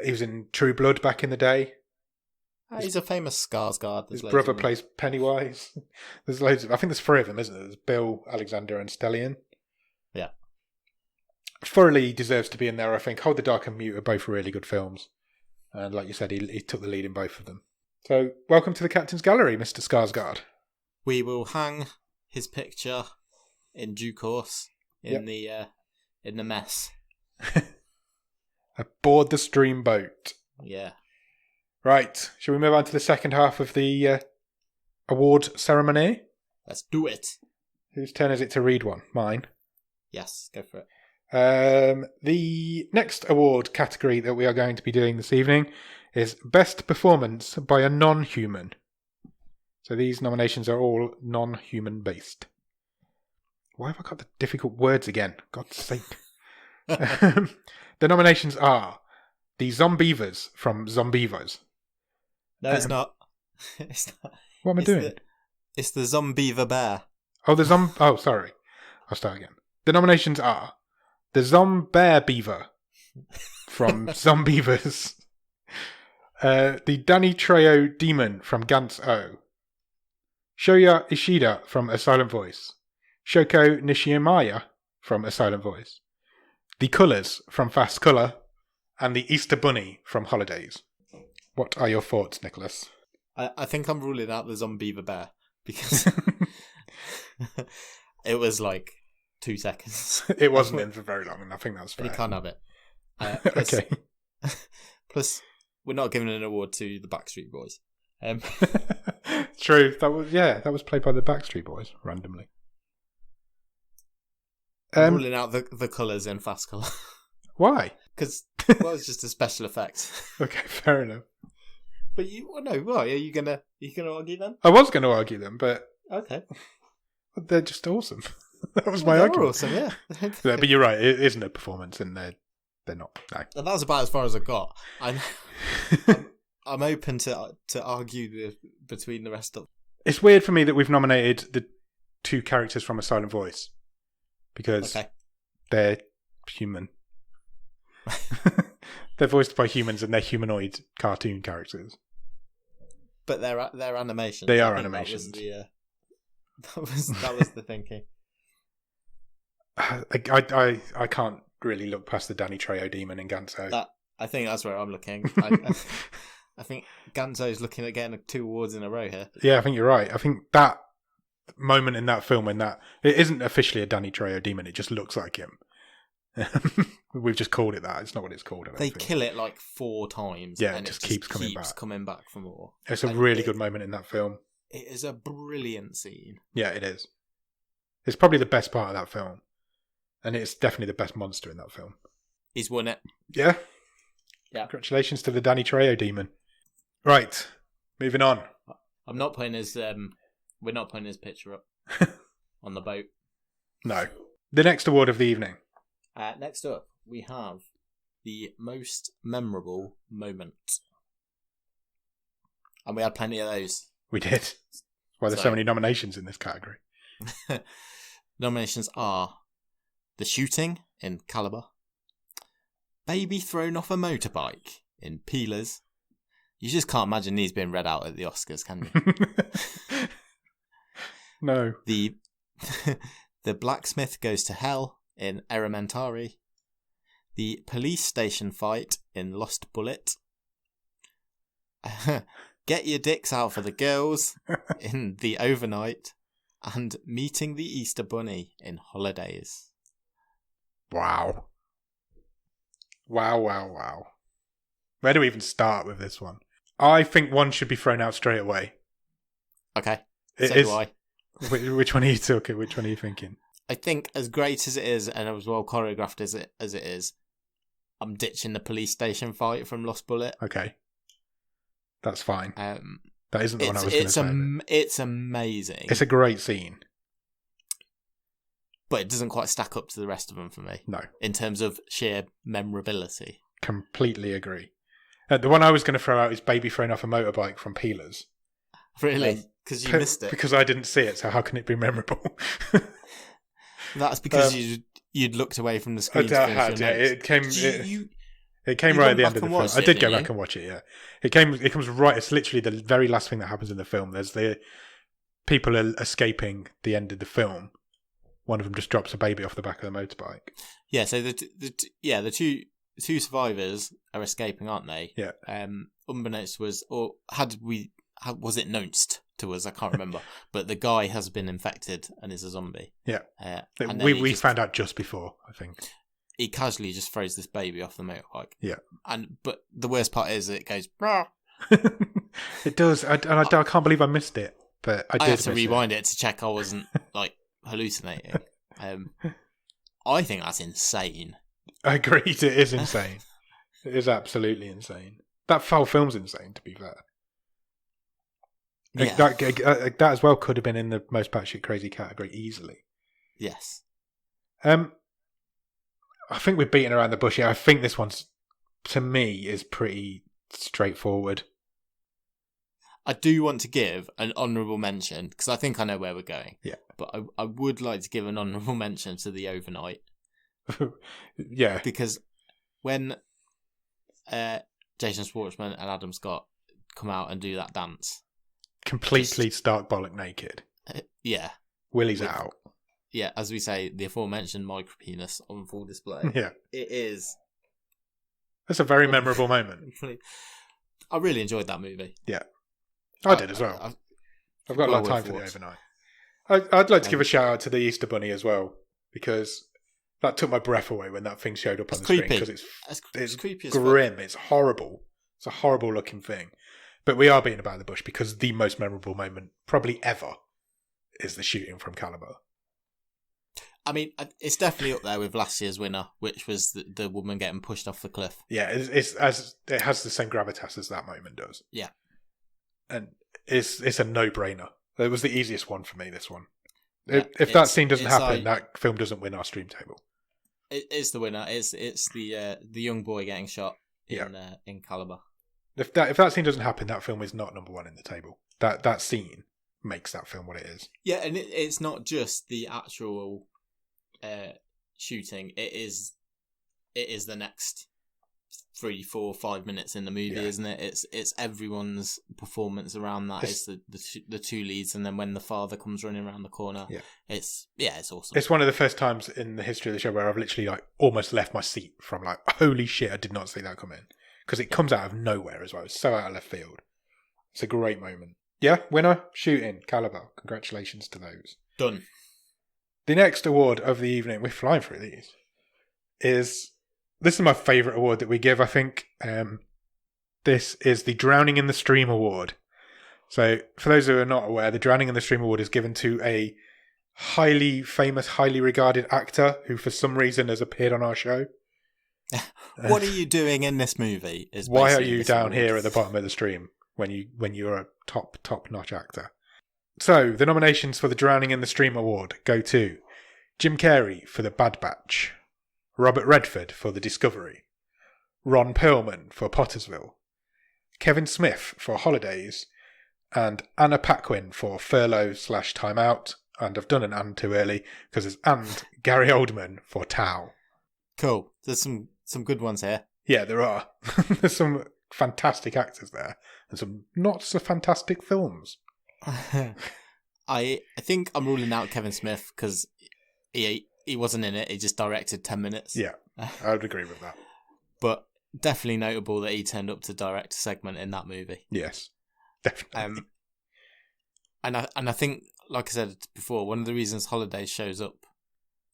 He was in True Blood back in the day. He's a famous Skarsgard. His brother plays Pennywise. There's loads of... I think there's 3 of them, isn't there? There's Bill, Alexander and Stellion. Yeah. Thoroughly deserves to be in there, I think. Hold the Dark and Mute are both really good films. And like you said, he took the lead in both of them. So, welcome to the Captain's Gallery, Mr. Skarsgard. We will hang his picture in due course in the mess. Aboard the stream boat. Yeah. Right, shall we move on to the second half of the award ceremony? Let's do it. Whose turn is it to read one? Mine. Yes, go for it. The next award category that we are going to be doing this evening is Best Performance by a Non-Human. So these nominations are all non-human based. Why have I got the difficult words again? God's sake. The nominations are the Zombievers from Zombievers. No, it's not. It's not. What am I doing? It's the Zombiever Bear. Oh, Oh, sorry. I'll start again. The nominations are the Zombear Beaver from Zombievers, the Danny Trejo Demon from Gantz O, Shoya Ishida from A Silent Voice, Shoko Nishimaya from A Silent Voice, the Colours from Fast Colour, and the Easter Bunny from Holidays. What are your thoughts, Nicholas? I think I'm ruling out the Zombiever Bear because it was like 2 seconds. It wasn't in for very long, and I think that's fair. You can't have it. Okay. Plus, we're not giving an award to the Backstreet Boys. True. That was played by the Backstreet Boys randomly. Ruling out the colours in Fast Colour. Why? Because it's just a special effect. Okay, fair enough. But why are you gonna argue them? I was going to argue them, but okay, they're just awesome. That was my argument. Awesome, yeah. Yeah, but you're right. It isn't a performance, and they're not. No. And that was about as far as I got. I'm open to argue between the rest of. It's weird for me that we've nominated the 2 characters from A Silent Voice because they're human. They're voiced by humans and they're humanoid cartoon characters. But they're animations. They are animations. That was the thinking. I can't really look past the Danny Trejo Demon in Ganzo. I think that's where I'm looking. I think Ganzo's looking at getting 2 awards in a row here. Yeah, I think you're right. I think that moment in that film when it isn't officially a Danny Trejo Demon, it just looks like him. We've just called it that. It's not what it's called. They kill it like 4 times. Yeah, and it just keeps coming back for more. It's a really good moment in that film. It is a brilliant scene. Yeah, it is. It's probably the best part of that film. And it's definitely the best monster in that film. He's won it. Yeah. Yeah. Congratulations to the Danny Trejo Demon. Right. Moving on. I'm not putting his we're not putting his picture up on the boat. No. The next award of the evening. Next up, we have the most memorable moment. And we had plenty of those. We did. Why there's so many nominations in this category. Nominations are the shooting in Caliber, baby thrown off a motorbike in Peelers. You just can't imagine these being read out at the Oscars, can you? No. The blacksmith goes to hell in Elementary, the police station fight in Lost Bullet, get your dicks out for the girls in The Overnight, and meeting the Easter Bunny in Holidays. Wow. Wow. Where do we even start with this one? I think one should be thrown out straight away. Okay. So do I. Which one are you talking? Which one are you thinking? I think as great as it is and as well choreographed as it is, I'm ditching the police station fight from Lost Bullet. Okay. That's fine. That isn't the one I was going to say. It's amazing. It's a great scene. But it doesn't quite stack up to the rest of them for me. No. In terms of sheer memorability. Completely agree. The one I was going to throw out is Baby Thrown Off a Motorbike from Peelers. Really? Because you missed it? Because I didn't see it, so how can it be memorable? That's because you'd looked away from the screen. It came. It came right at the end of the film. I did go back and watch it, yeah. It comes right, it's literally the very last thing that happens in the film. There's the people are escaping the end of the film. One of them just drops a baby off the back of the motorbike. Yeah, so the two survivors are escaping, aren't they? Yeah. Unbeknownst was it announced to us? I can't remember. But the guy has been infected and is a zombie. Yeah. We found out just before, I think. He casually just throws this baby off the motorbike. Yeah. But the worst part is it goes. Rah! It does, I can't believe I missed it. But I had to rewind it to check I wasn't hallucinating. I think that's insane. I agree. It is insane. It is absolutely insane. That foul film's insane, to be fair. Yeah. That as well could have been in the most batshit crazy category easily. Yes. I think we're beating around the bush here. I think this one's, to me, is pretty straightforward. I do want to give an honourable mention, because I think I know where we're going. Yeah. But I would like to give an honourable mention to the overnight. Yeah. Because when Jason Schwartzman and Adam Scott come out and do that dance. Completely stark bollock naked. Yeah. Willy's out. Yeah, as we say, the aforementioned micropenis on full display. Yeah. It is. That's a very memorable moment. I really enjoyed that movie. Yeah. I did as well. I've got a lot of time for the overnight. I'd like to give a shout out to the Easter Bunny as well, because that took my breath away when that thing showed up on the screen. Because it's creepy as grim. It's horrible. It's a horrible looking thing. But we are beating about the bush because the most memorable moment, probably ever, is the shooting from Caliber. I mean, it's definitely up there with last year's winner, which was the woman getting pushed off the cliff. Yeah, it has the same gravitas as that moment does. Yeah. And it's a no-brainer. It was the easiest one for me, this one. Yeah, if that scene doesn't happen, that film doesn't win our stream table. It is the winner. It's the young boy getting shot in Caliber. If that scene doesn't happen, that film is not number one in the table. That scene makes that film what it is. Yeah, and it's not just the actual shooting. It is the next 3, 4, 5 minutes in the movie, isn't it? It's everyone's performance around that. It's the two leads, and then when the father comes running around the corner, it's awesome. It's one of the first times in the history of the show where I've literally almost left my seat from holy shit, I did not see that come in, because it comes out of nowhere as well. It's so out of left field. It's a great moment. Yeah, winner, shooting, Caliber. Congratulations to those. Done. The next award of the evening, we're flying through these, this is my favourite award that we give, I think. This is the Drowning in the Stream Award. So, for those who are not aware, the Drowning in the Stream Award is given to a highly famous, highly regarded actor who for some reason has appeared on our show. What are you doing in this movie? Why are you down here at the bottom of the stream when you're a top-notch actor? So, the nominations for the Drowning in the Stream Award go to Jim Carrey for The Bad Batch, Robert Redford for The Discovery, Ron Perlman for Pottersville, Kevin Smith for Holidays, and Anna Paquin for Furlough/Time Out. And I've done an and too early because there's and Gary Oldman for Tao. Cool. There's some good ones here. Yeah, there are. There's some fantastic actors there and some not so fantastic films. I think I'm ruling out Kevin Smith because he wasn't in it. He just directed 10 minutes. Yeah, I would agree with that. But definitely notable that he turned up to direct a segment in that movie. Yes, definitely. And I think, like I said before, one of the reasons Holidays shows up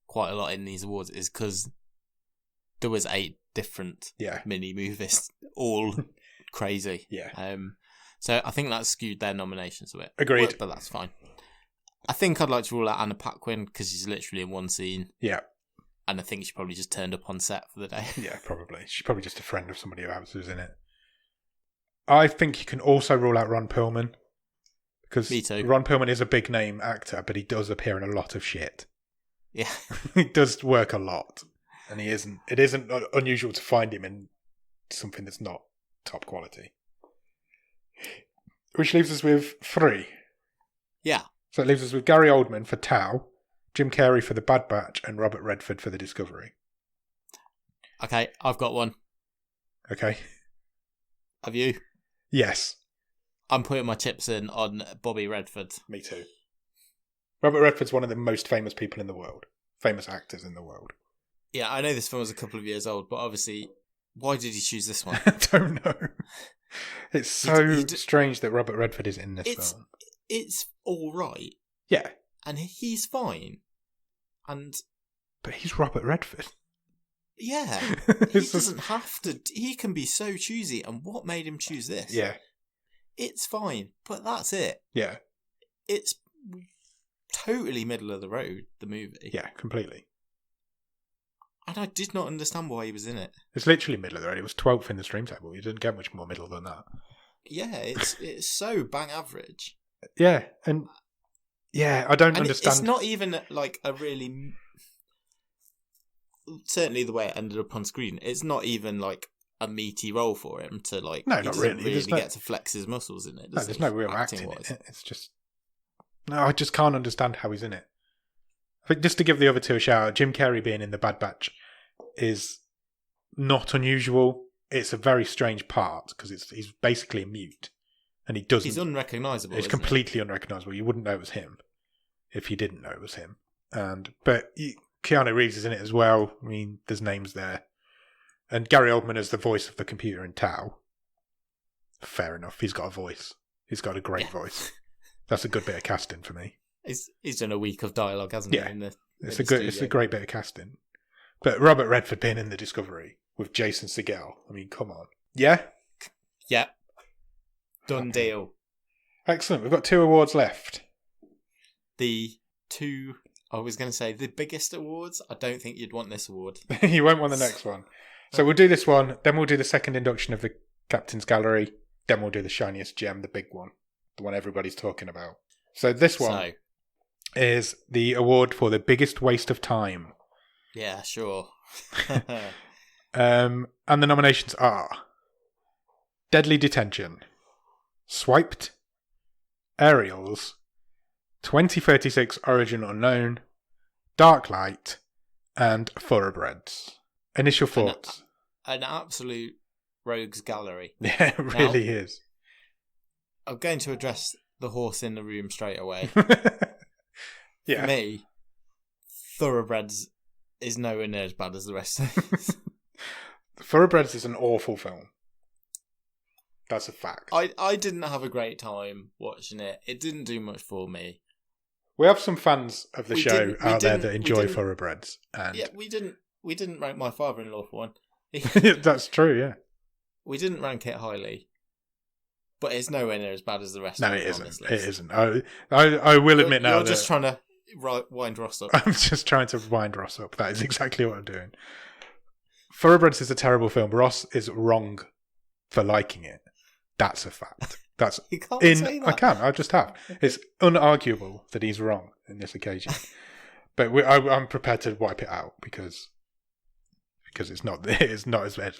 quite a lot in these awards is because there was 8 different mini movies, all crazy. Yeah. So I think that skewed their nominations a bit. Agreed. But that's fine. I think I'd like to rule out Anna Paquin because she's literally in one scene. Yeah. And I think she probably just turned up on set for the day. Yeah, probably. She's probably just a friend of somebody else who's in it. I think you can also rule out Ron Perlman. Because Me too. Ron Perlman is a big name actor, but he does appear in a lot of shit. Yeah. He does work a lot. And it isn't unusual to find him in something that's not top quality. Which leaves us with 3. Yeah. So it leaves us with Gary Oldman for Tao, Jim Carrey for The Bad Batch, and Robert Redford for The Discovery. Okay, I've got one. Okay. Have you? Yes. I'm putting my chips in on Bobby Redford. Me too. Robert Redford's one of the most famous people in the world. Famous actors in the world. Yeah, I know this film was a couple of years old, but obviously, why did he choose this one? I don't know. It's so strange that Robert Redford is in this film. It's all right. Yeah. And he's fine. But he's Robert Redford. Yeah. He doesn't have to. He can be so choosy. And what made him choose this? Yeah. It's fine. But that's it. Yeah. It's totally middle of the road, the movie. Yeah, completely. And I did not understand why he was in it. It's literally middle of the road. It was 12th in the stream table. You didn't get much more middle than that. Yeah, it's so bang average. Yeah, and I don't understand. It's not even like a really... Certainly the way it ended up on screen, it's not even like a meaty role for him to like... No, he not doesn't really. Get to flex his muscles in it, there's no real acting in it. It's just... No, I just can't understand how he's in it. I think just to give the other two a shout out, Jim Carrey being in The Bad Batch is not unusual. It's a very strange part because he's basically a mute, and he doesn't. He's unrecognisable. It's completely unrecognisable. You wouldn't know it was him if you didn't know it was him. But Keanu Reeves is in it as well. I mean, there's names there, and Gary Oldman is the voice of the computer in Tao. Fair enough. He's got a voice. He's got a great voice. That's a good bit of casting for me. He's done a week of dialogue, hasn't he? It's a great bit of casting. But Robert Redford being in The Discovery with Jason Segel, I mean, come on. Yeah? Yeah. Done deal. Excellent. We've got 2 awards left. I was going to say the biggest awards. I don't think you'd want this award. You won't want the next one. So we'll do this one, then we'll do the second induction of the Captain's Gallery, then we'll do the Shiniest Gem, the big one, the one everybody's talking about. So this one is the award for the biggest waste of time. Yeah, sure. And the nominations are Deadly Detention, Swiped, Aerials, 2036 Origin Unknown, Dark Light, and Thoroughbreds. Initial thoughts? An absolute rogues gallery. Yeah, it really is. I'm going to address the horse in the room straight away. Yeah. For me, Thoroughbreds is nowhere near as bad as the rest of it. Thoroughbreds is an awful film. That's a fact. I didn't have a great time watching it. It didn't do much for me. We have some fans of the show out there that enjoy Thoroughbreds. And yeah, we didn't rank my father-in-law for one. That's true, yeah. We didn't rank it highly. But it's nowhere near as bad as the rest of it. No, it isn't. It isn't. I will admit now you're just trying to wind Ross up. I'm just trying to wind Ross up. That is exactly what I'm doing. Thoroughbreds is a terrible film. Ross is wrong for liking it. That's a fact. That's you can't say that. I can. I just have. It's unarguable that he's wrong in this occasion. But I'm prepared to wipe it out because it's not as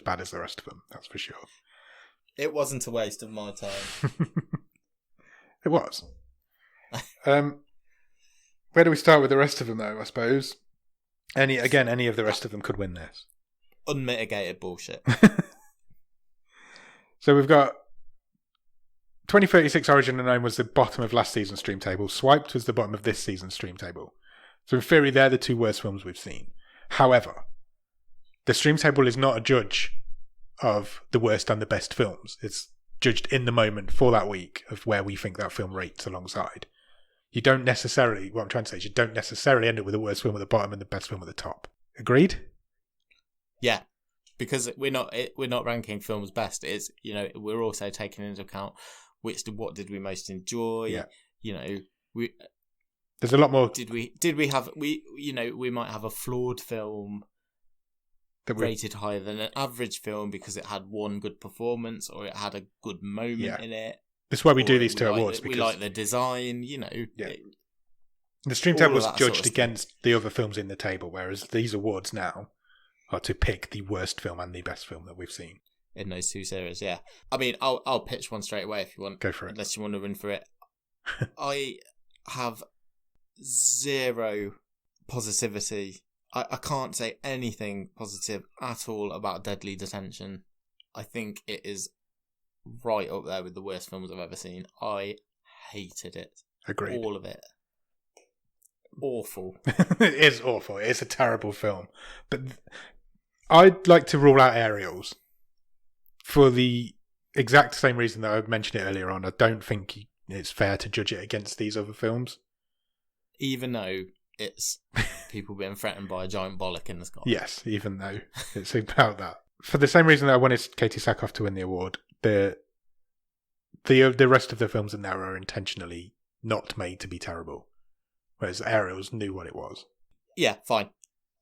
bad as the rest of them. That's for sure. It wasn't a waste of my time. It was. Where do we start with the rest of them, though, I suppose? Any of the rest of them could win this. Unmitigated bullshit. So we've got 2036 Origin Unknown was the bottom of last season's stream table. Swiped was the bottom of this season's stream table. So in theory, they're the 2 worst films we've seen. However, the stream table is not a judge of the worst and the best films. It's judged in the moment for that week of where we think that film rates alongside. You don't necessarily, what I'm trying to say is you don't necessarily end up with the worst film at the bottom and the best film at the top. Agreed? Yeah, because we're not ranking films best. It's, we're also taking into account what did we most enjoy. Yeah. There's a lot more. Did we have we might have a flawed film rated higher than an average film because it had one good performance or it had a good moment in it. That's why we do these 2 awards. We like the design, Yeah. The stream table was judged against the other films in the table, whereas these awards now are to pick the worst film and the best film that we've seen. In those 2 series, yeah. I mean, I'll pitch one straight away if you want. Go for it. Unless you want to run for it. I have 0 positivity. I can't say anything positive at all about Deadly Detention. I think it is right up there with the worst films I've ever seen. I hated it. Agreed. All of it. Awful. It is awful. It's a terrible film. But I'd like to rule out Aerials for the exact same reason that I mentioned it earlier on. I don't think it's fair to judge it against these other films. Even though it's people being threatened by a giant bollock in the sky. Yes, even though it's about that. For the same reason that I wanted Katie Sackhoff to win the award, the rest of the films in there are intentionally not made to be terrible. Whereas Aerials knew what it was. Yeah, fine.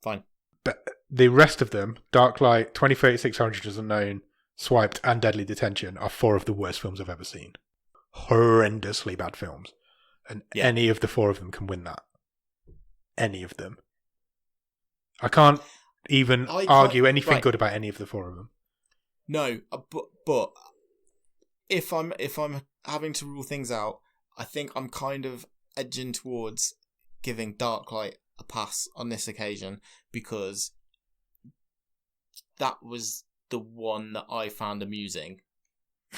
But the rest of them, Darklight, 2036, Orange is Unknown, Swiped, and Deadly Detention, are 4 of the worst films I've ever seen. Horrendously bad films. And any of the 4 of them can win that. Any of them. I can't even argue anything good about any of the 4 of them. No, but if I'm having to rule things out, I think I'm kind of edging towards giving Darklight a pass on this occasion, because that was the one that I found amusing.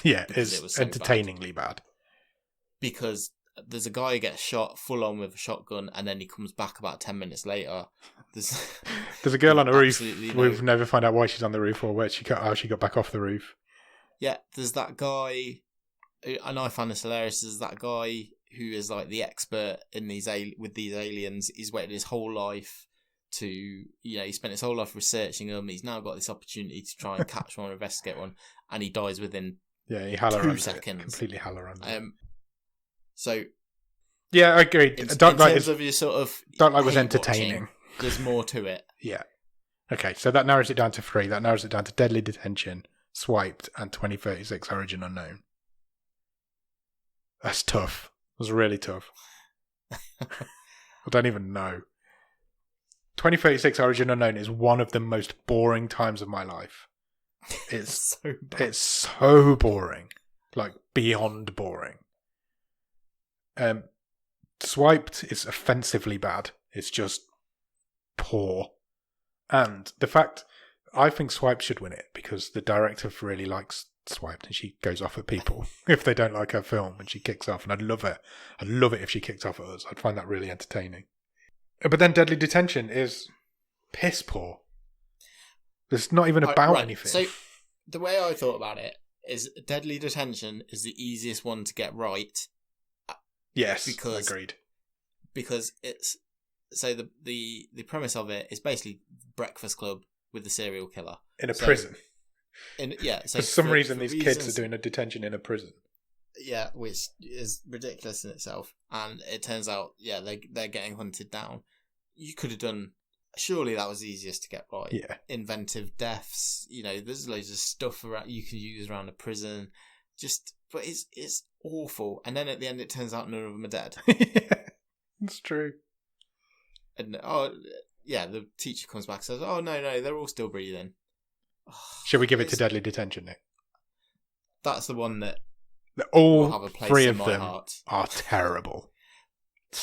Yeah, it was so entertainingly bad. Because there's a guy who gets shot full on with a shotgun, and then he comes back about 10 minutes later. There's a girl on a roof. We've never found out why she's on the roof or how she got back off the roof. Yeah, there's that guy, and I find this hilarious, there's that guy who is like the expert in with these aliens. He's waited his whole life to, he spent his whole life researching them. He's now got this opportunity to try and catch one or investigate one, and he dies within he 2 seconds. Completely Halloran. So, yeah, I agree. In terms of your sort of Darklight was entertaining. Watching, there's more to it. Yeah. Okay, so that narrows it down to 3. That narrows it down to Deadly Detention, Swiped, and 2036 Origin Unknown. That's tough. It was really tough. I don't even know. 2036 Origin Unknown is one of the most boring times of my life. It's so boring. Like, beyond boring. Swiped is offensively bad. It's just poor. And the fact, I think Swiped should win it because the director really likes Swiped and she goes off at people if they don't like her film and she kicks off, and I'd love it. I'd love it if she kicked off at us. I'd find that really entertaining. But then Deadly Detention is piss poor. It's not even about anything. So the way I thought about it is Deadly Detention is the easiest one to get right. Yes, agreed. Because it's the premise of it is basically Breakfast Club with the serial killer in a prison. So for some reason, these kids are doing a detention in a prison. Yeah, which is ridiculous in itself. And it turns out, they're getting hunted down. You could have done. Surely that was easiest to get right. Yeah. Inventive deaths. There's loads of stuff around you can use around a prison. But it's awful. And then at the end, it turns out none of them are dead. Yeah, it's true. And the teacher comes back and says, "Oh no, they're all still breathing." Should we give it to Deadly Detention, Nick? That's the one that all have a place 3 in of my them heart. are terrible.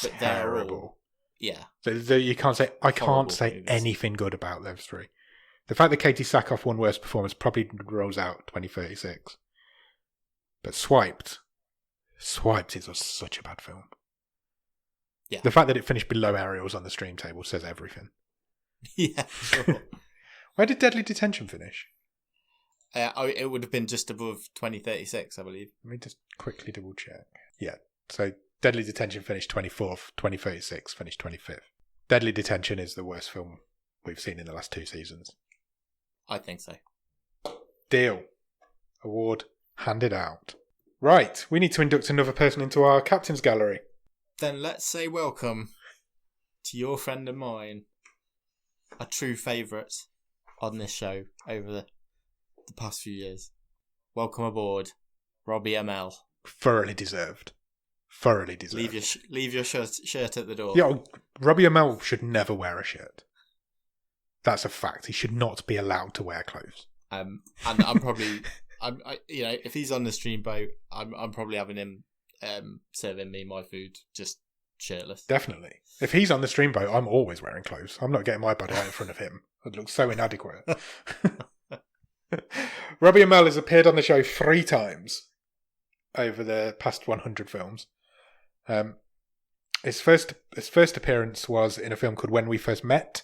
But Terrible. Yeah. You can't say. I can't say movies. anything good about those 3. The fact that Katie Sackhoff won Worst Performance probably rolls out 2036. But Swiped is such a bad film. Yeah. The fact that it finished below Aerials on the stream table says everything. Yeah, sure. Where did Deadly Detention finish? It would have been just above 2036, I believe. Let me just quickly double check. Yeah, so Deadly Detention finished 24th, 2036 finished 25th. Deadly Detention is the worst film we've seen in the last 2 seasons. I think so. Deal. Award handed out. Right, we need to induct another person into our captain's gallery. Then let's say welcome to your friend and mine, a true favourite on this show over the past few years. Welcome aboard, Robbie Mel. Thoroughly deserved. Leave your shirt at the door. Yeah, Robbie Mel should never wear a shirt. That's a fact. He should not be allowed to wear clothes. And I'm probably, if he's on the stream boat, I'm probably having him serving me my food just shirtless. Definitely. If he's on the stream boat, I'm always wearing clothes. I'm not getting my body out in front of him. It looks so inadequate. Robbie Mel has appeared on the show 3 times over the past 100 films. His first appearance was in a film called When We First Met,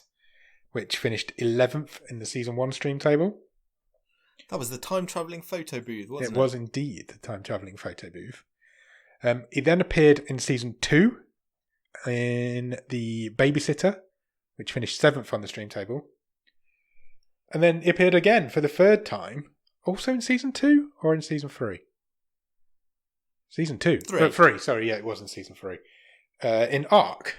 which finished 11th in the season 1 stream table. That was the time-travelling photo booth, wasn't it? It was indeed the time-travelling photo booth. He then appeared in season 2 in The Babysitter, which finished 7th on the stream table. And then he appeared again for the 3rd time, also in season 2 or in season 3? Season 2. 3, sorry, yeah, it was in season 3. In Arc,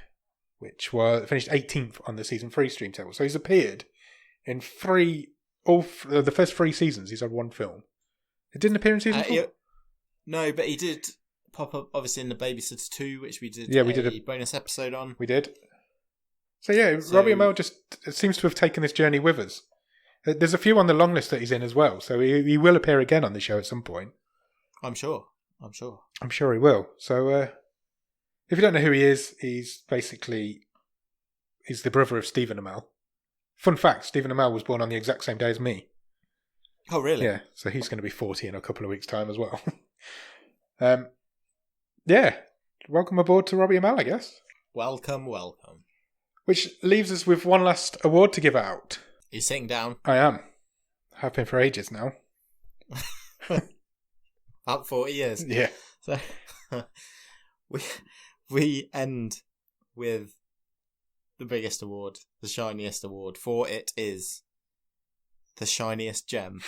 which finished 18th on the season 3 stream table. So he's appeared in the first 3 seasons. He's had 1 film. It didn't appear in season 4? No, but he did pop up, obviously, in The Babysitter 2, which we did a bonus episode on. We did. So yeah, Robbie Mel just seems to have taken this journey with us. There's a few on the long list that he's in as well, so he will appear again on the show at some point. I'm sure he will. So if you don't know who he is, he's the brother of Stephen Amell. Fun fact, Stephen Amell was born on the exact same day as me. Oh, really? Yeah, so he's going to be 40 in a couple of weeks' time as well. Yeah, welcome aboard to Robbie Mel, I guess. Welcome. Which leaves us with one last award to give out. You're sitting down? I am. Have been for ages now. About 40 years. Yeah. So we end with the biggest award, the shiniest award, for it is the shiniest gem.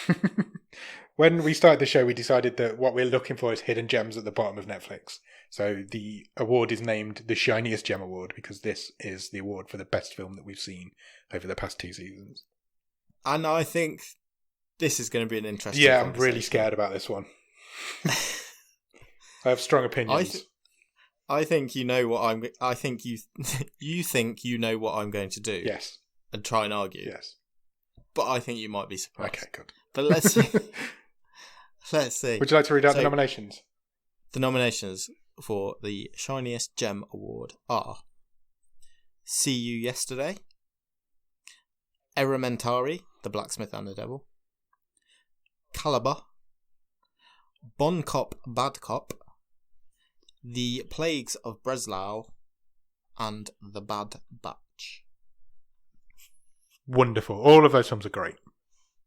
When we started the show, we decided that what we're looking for is hidden gems at the bottom of Netflix. So the award is named the Shiniest Gem Award because this is the award for the best film that we've seen over the past 2 seasons. And I think this is going to be an interesting conversation. I'm really scared about this one. I have strong opinions. I think you know what I think you think you know what I'm going to do. Yes. And try and argue. Yes. But I think you might be surprised. Okay, good. But let's see. Let's see. Would you like to read out the nominations? The nominations for the Shiniest Gem Award are See You Yesterday, Elementary, The Blacksmith and the Devil, Caliber, Bon Cop, Bad Cop, The Plagues of Breslau, and The Bad Batch. Wonderful. All of those films are great.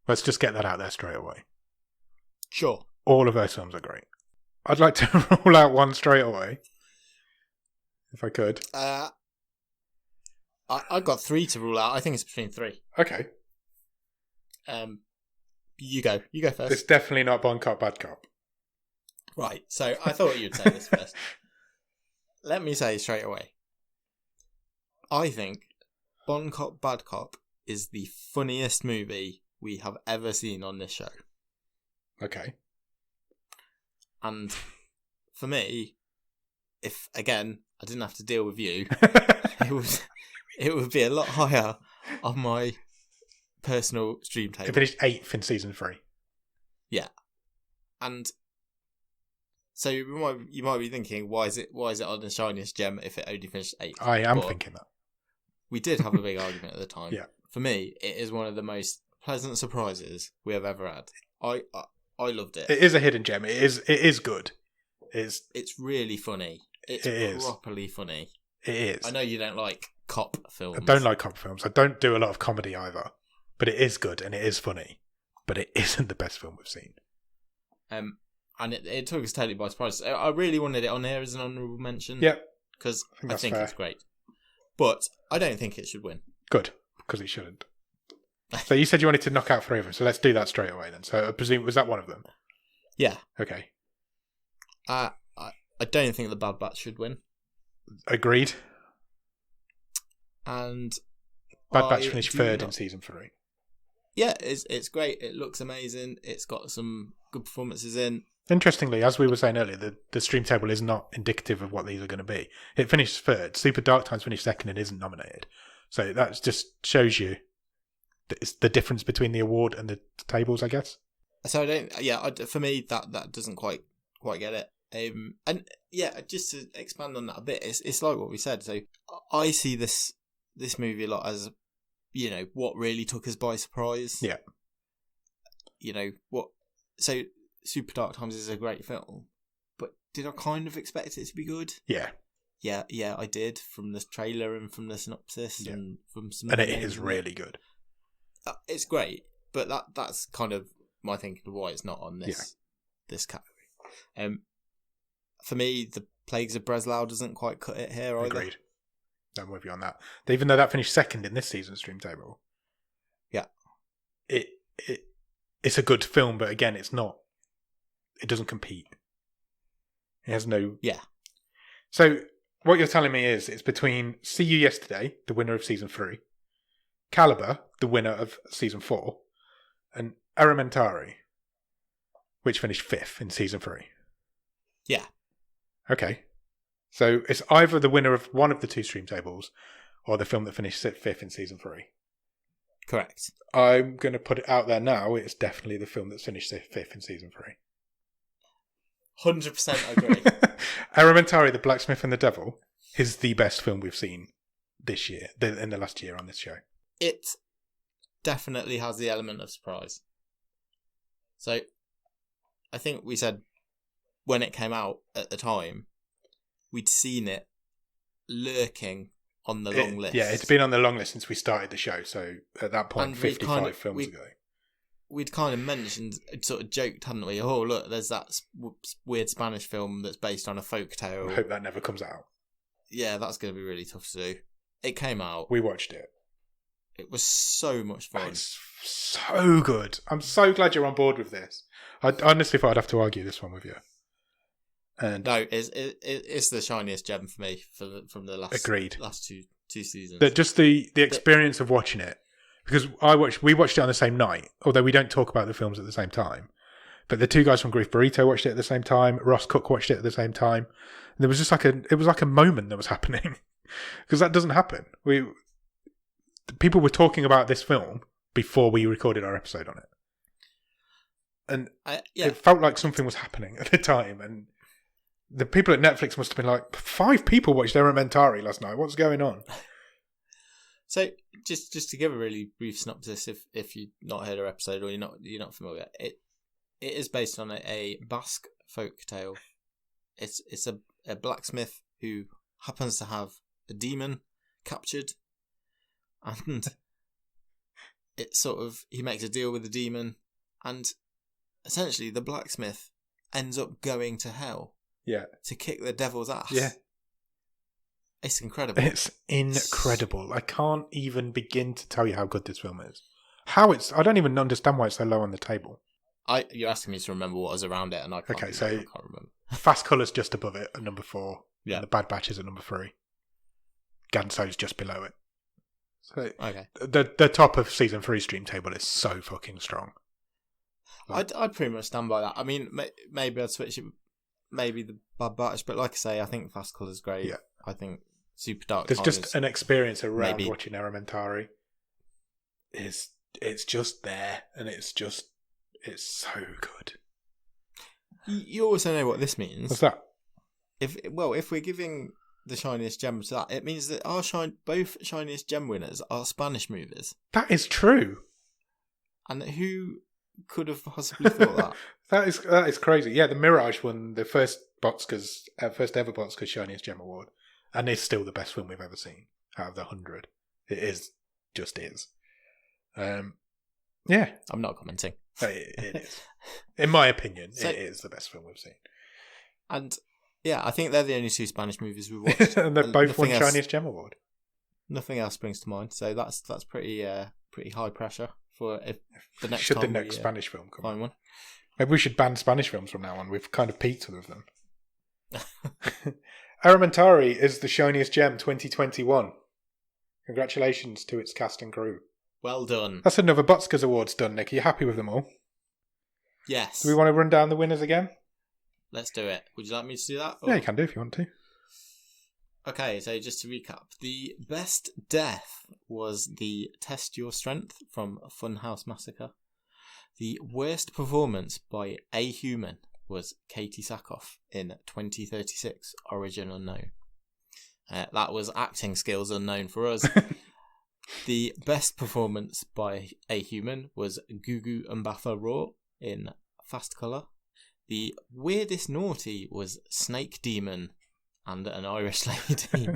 Let's just get that out there straight away. Sure. All of those films are great. I'd like to rule out one straight away, if I could. I've got 3 to rule out. I think it's between 3. Okay. You go first. It's definitely not Bon Cop, Bad Cop. Right, so I thought you'd say this first. Let me say straight away. I think Bon Cop, Bad Cop is the funniest movie we have ever seen on this show. Okay. And for me, if, again, I didn't have to deal with you, it would be a lot higher on my personal stream table. It finished 8th in season 3. Yeah. And so you might be thinking, why is it on the Shiniest Gem if it only finished 8th? I am thinking that. We did have a big argument at the time. Yeah. For me, it is one of the most pleasant surprises we have ever had. I loved it. It is a hidden gem. It is good. It's really funny. It's properly funny. It is. I know you don't like cop films. I don't like cop films. I don't do a lot of comedy either. But it is good and it is funny. But it isn't the best film we've seen. And it took us totally by surprise. I really wanted it on here as an honourable mention. Yep. Because I think it's great. But I don't think it should win. Good. Because it shouldn't. So you said you wanted to knock out 3 of them, so let's do that straight away then. So I presume, was that one of them? Yeah. Okay. I don't think the Bad Batch should win. Agreed. And Bad Batch finished 3rd in season 3. Yeah, it's great. It looks amazing. It's got some good performances in. Interestingly, as we were saying earlier, the stream table is not indicative of what these are going to be. It finished 3rd. Super Dark Times finished 2nd and isn't nominated. So that just shows you it's the difference between the award and the tables, I guess. So for me that doesn't quite get it. And yeah, just to expand on that a bit, it's like what we said. So I see this movie a lot as, what really took us by surprise. Yeah. what? So Super Dark Times is a great film, but did I kind of expect it to be good? Yeah. Yeah, I did, from the trailer and from the synopsis and from some. And it is really good. It's great, but that's kind of my thinking of why it's not on this category. For me, The Plagues of Breslau doesn't quite cut it here either. Agreed. I'm with you on that. Even though that finished second in this season's stream table. Yeah. It's a good film, but again, it's not. It doesn't compete. It has no. Yeah. So what you're telling me is it's between See You Yesterday, the winner of season 3, Caliber, the winner of season 4, and Elementary, which finished 5th in season 3. Yeah. Okay. So it's either the winner of one of the two stream tables or the film that finished 5th in season 3. Correct. I'm going to put it out there now. It's definitely the film that's finished 5th in season 3. 100% agree. Elementary, The Blacksmith and the Devil is the best film we've seen this year, in the last year on this show. It definitely has the element of surprise. So, I think we said when it came out at the time, we'd seen it lurking on the long list. Yeah, it's been on the long list since we started the show. So at that point, 55 films ago. We'd kind of mentioned, sort of joked, hadn't we? Oh, look, there's that weird Spanish film that's based on a folk tale. I hope that never comes out. Yeah, that's going to be really tough to do. It came out. We watched it. It was so much fun. It's so good. I'm so glad you're on board with this. I honestly thought I'd have to argue this one with you. And no, it's the shiniest gem for me from the last two seasons. Just the experience of watching it. Because we watched it on the same night, although we don't talk about the films at the same time. But the two guys from Grief Burrito watched it at the same time. Ross Cook watched it at the same time. And there was just it was like a moment that was happening, because that doesn't happen. People were talking about this film before we recorded our episode on it, and it felt like something was happening at the time. And the people at Netflix must have been like, 5 people watched Elementary last night. What's going on? So just to give a really brief synopsis, if you've not heard our episode or you're not familiar, it is based on a Basque folk tale. It's a blacksmith who happens to have a demon captured, and he makes a deal with the demon, and essentially the blacksmith ends up going to hell. Yeah. To kick the devil's ass. Yeah. It's incredible. It's incredible. I can't even begin to tell you how good this film is. I don't even understand why it's so low on the table. You're asking me to remember what was around it, and I can't remember. Fast Colour's just above it at number 4. Yeah. And The Bad Batch is at number 3. Ganso's just below it. So okay. The top of season 3 stream table is so fucking strong. I'd pretty much stand by that. I mean, maybe I'd switch it. Maybe The Bad Batch, but like I say, I think Fast Colour's great. Yeah. I think Super Dark There's just an experience around watching Elementary. It's just there, and it's so good. You also know what this means. What's that? If we're giving the Shiniest Gem to that, it means that both Shiniest Gem winners are Spanish movies. That is true. And who could have possibly thought that? That is crazy. Yeah, The Mirage won the first ever BOTScars Shiniest Gem Award, and it's still the best film we've ever seen out of the 100. It is. Yeah. I'm not commenting. It is. In my opinion, it is the best film we've seen. And yeah, I think they're the only 2 Spanish movies we've watched. And they've both won Shiniest Gem Award. Nothing else springs to mind, so that's pretty high pressure for if the next should time the next Spanish film come find one. Maybe we should ban Spanish films from now on. We've kind of peaked with them. Elementary is the Shiniest Gem 2021. Congratulations to its cast and crew. Well done. That's another BOTScars Awards done, Nick. Are you happy with them all? Yes. Do we want to run down the winners again? Let's do it. Would you like me to do that? Or? Yeah, you can do if you want to. Okay, so just to recap, the best death was the Test Your Strength from Funhouse Massacre. The worst performance by a human was Katie Sackhoff in 2036, Origin Unknown. That was acting skills unknown for us. The best performance by a human was Gugu Mbatha Raw in Fast Colour. The weirdest naughty was Snake Demon and an Irish lady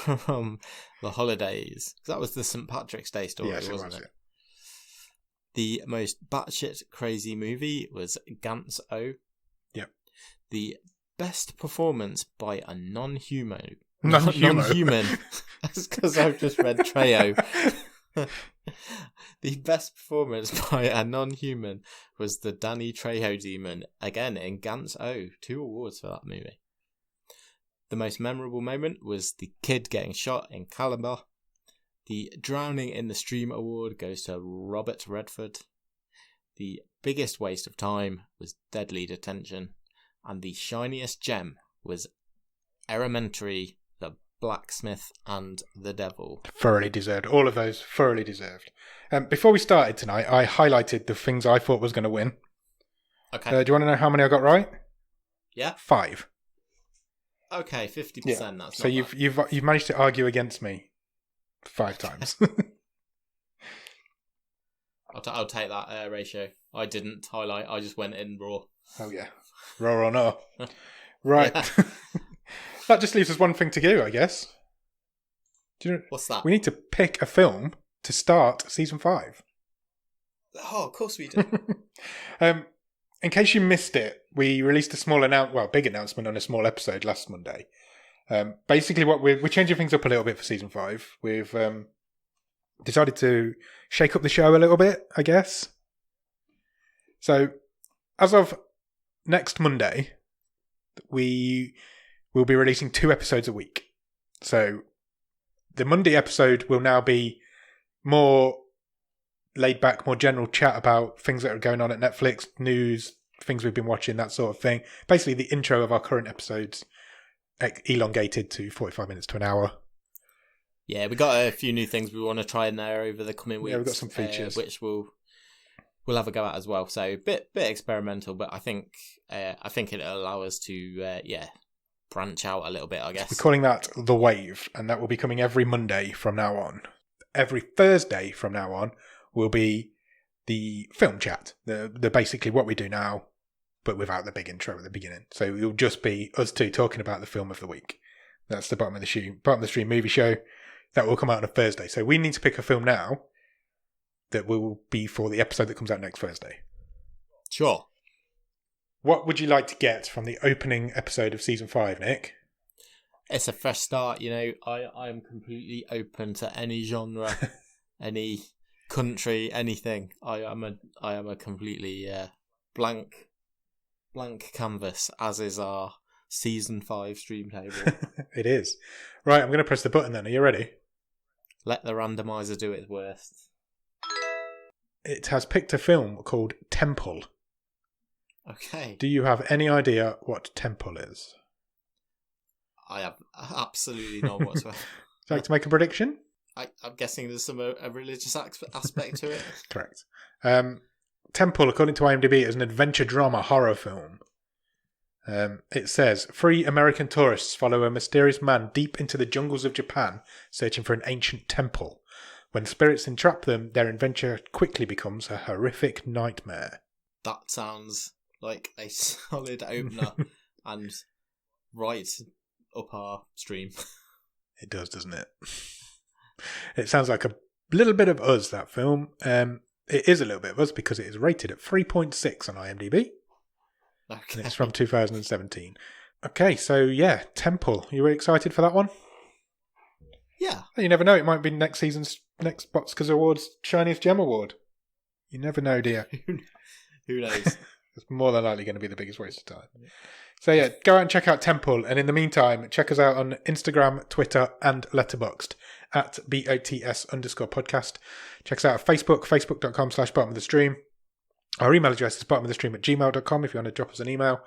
from The Holidays. That was the St. Patrick's Day story, wasn't it? The most batshit crazy movie was Gantz O. Yep. The best performance by a non-human. Non-human. That's because I've just read Trejo. The best performance by a non-human was the Danny Trejo demon, again in Gantz O. 2 awards for that movie. The most memorable moment was the kid getting shot in Calabar. The Drowning in the Stream award goes to Robert Redford. The biggest waste of time was Deadly Detention. And the shiniest gem was Elementary, the Blacksmith and the Devil. Thoroughly deserved. All of those thoroughly deserved. Before we started tonight, I highlighted the things I thought was going to win. Okay. Do you want to know how many I got right? Yeah. 5. Okay, 50%. Yeah. That's so not you've managed to argue against me 5 times. I'll take that ratio. I didn't highlight. I just went in raw. Oh yeah, raw or no. Right. Yeah. That just leaves us one thing to do, I guess. Do you know, what's that? We need to pick a film to start season 5. Oh, of course we do. In case you missed it, we released a big announcement on a small episode last Monday. Basically, what we're changing things up a little bit for season 5. We've decided to shake up the show a little bit, I guess. So, as of next Monday, we will be releasing 2 episodes a week. So, the Monday episode will now be more laid back, more general chat about things that are going on at Netflix, news, things we've been watching, that sort of thing. Basically, the intro of our current episodes, elongated to 45 minutes to an hour. Yeah, we got a few new things we want to try in there over the coming weeks. Yeah, we've got some features. Which we'll have a go at as well. So, bit experimental, but I think it'll allow us to, branch out a little bit, I guess. We're calling that The Wave, and that will be coming every Monday from now on. Every Thursday from now on will be the film chat, the basically what we do now, but without the big intro at the beginning. So it'll just be us two talking about the film of the week. That's the Bottom of the Stream movie show. That will come out on a Thursday. So we need to pick a film now that will be for the episode that comes out next Thursday. Sure. What would you like to get from the opening episode of season 5, Nick? It's a fresh start, you know. I am completely open to any genre, any country, anything. I am a completely blank canvas, as is our season 5 stream table. It is. Right, I'm going to press the button then. Are you ready? Let the randomizer do its worst. It has picked a film called Temple. Okay. Do you have any idea what Temple is? I have absolutely none whatsoever. Would you like to make a prediction? I'm guessing there's some a religious aspect to it. Correct. Temple, according to IMDb, is an adventure drama horror film. It says, 3 American tourists follow a mysterious man deep into the jungles of Japan, searching for an ancient temple. When spirits entrap them, their adventure quickly becomes a horrific nightmare. That sounds like a solid opener and right up our stream. It does, doesn't it? It sounds like a little bit of Us, that film. It is a little bit of Us because it is rated at 3.6 on IMDb. Okay. And it's from 2017. Okay, so yeah, Temple. You really excited for that one? Yeah. You never know. It might be next BOTScars Awards Shiniest Gem Award. You never know, dear. Who knows? It's more than likely going to be the biggest waste of time. So yeah, go out and check out Temple. And in the meantime, check us out on Instagram, Twitter, and Letterboxd at BOTS_podcast. Check us out at Facebook, facebook.com/bottomofthestream. Our email address is bottomofthestream@gmail.com if you want to drop us an email.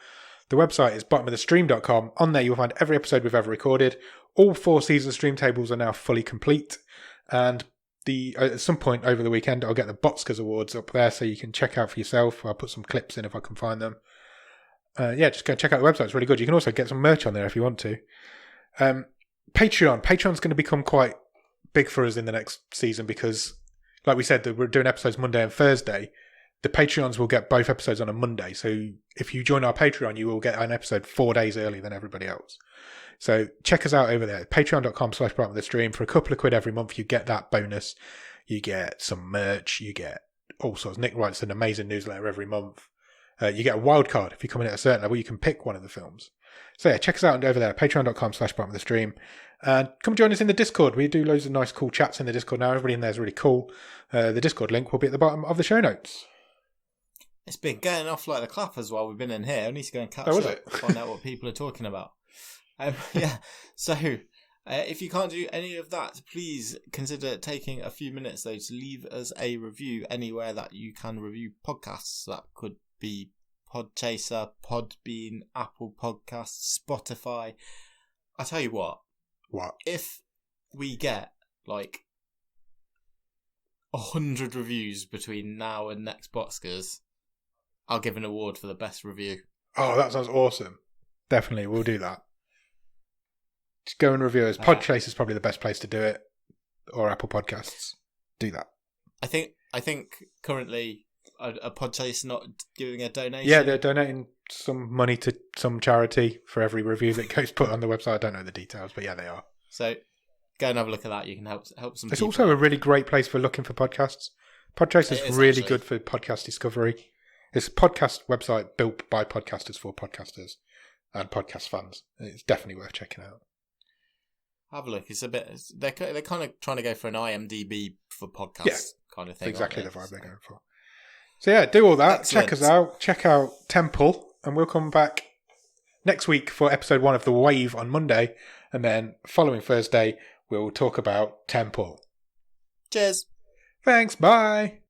The website is bottomofthestream.com. On there you'll find every episode we've ever recorded. All 4 season stream tables are now fully complete. And at some point over the weekend, I'll get the BOTScars Awards up there so you can check out for yourself. I'll put some clips in if I can find them. Just go check out the website. It's really good. You can also get some merch on there if you want to. Patreon's going to become quite big for us in the next season because, like we said, we're doing episodes Monday and Thursday. The Patreons will get both episodes on a Monday. So if you join our Patreon, you will get an episode 4 days earlier than everybody else. So check us out over there. Patreon.com/bottom-of-the-stream. For a couple of quid every month, you get that bonus. You get some merch. You get all sorts. Nick writes an amazing newsletter every month. You get a wild card. If you come in at a certain level, you can pick one of the films. So yeah, check us out over there. Patreon.com/bottom-of-the-stream. And come join us in the Discord. We do loads of nice, cool chats in the Discord now. Everybody in there is really cool. The Discord link will be at the bottom of the show notes. It's been going off like the clappers while we've been in here. I need to go and catch up, find out what people are talking about. Yeah, so if you can't do any of that, please consider taking a few minutes though to leave us a review anywhere that you can review podcasts. That could be Podchaser, Podbean, Apple Podcasts, Spotify. I tell you what, if we get like 100 reviews between now and next BOTScars, I'll give an award for the best review. Oh, that sounds awesome. Definitely, we'll do that. Just go and review us. Podchaser is probably the best place to do it, or Apple Podcasts. Do that. I think currently a Podchaser not giving a donation. Yeah, they're donating some money to some charity for every review that goes put on the website. I don't know the details, but yeah, they are. So go and have a look at that. You can help some. It's people. Also a really great place for looking for podcasts. Podchaser is really good for podcast discovery. It's a podcast website built by podcasters for podcasters and podcast fans. It's definitely worth checking out. Have a look. It's a bit. They're kind of trying to go for an IMDb for podcasts kind of thing. Exactly the vibe they're going for. So yeah, do all that. Excellent. Check us out. Check out Temple, and we'll come back next week for episode 1 of The Wave on Monday, and then following Thursday we'll talk about Temple. Cheers. Thanks. Bye.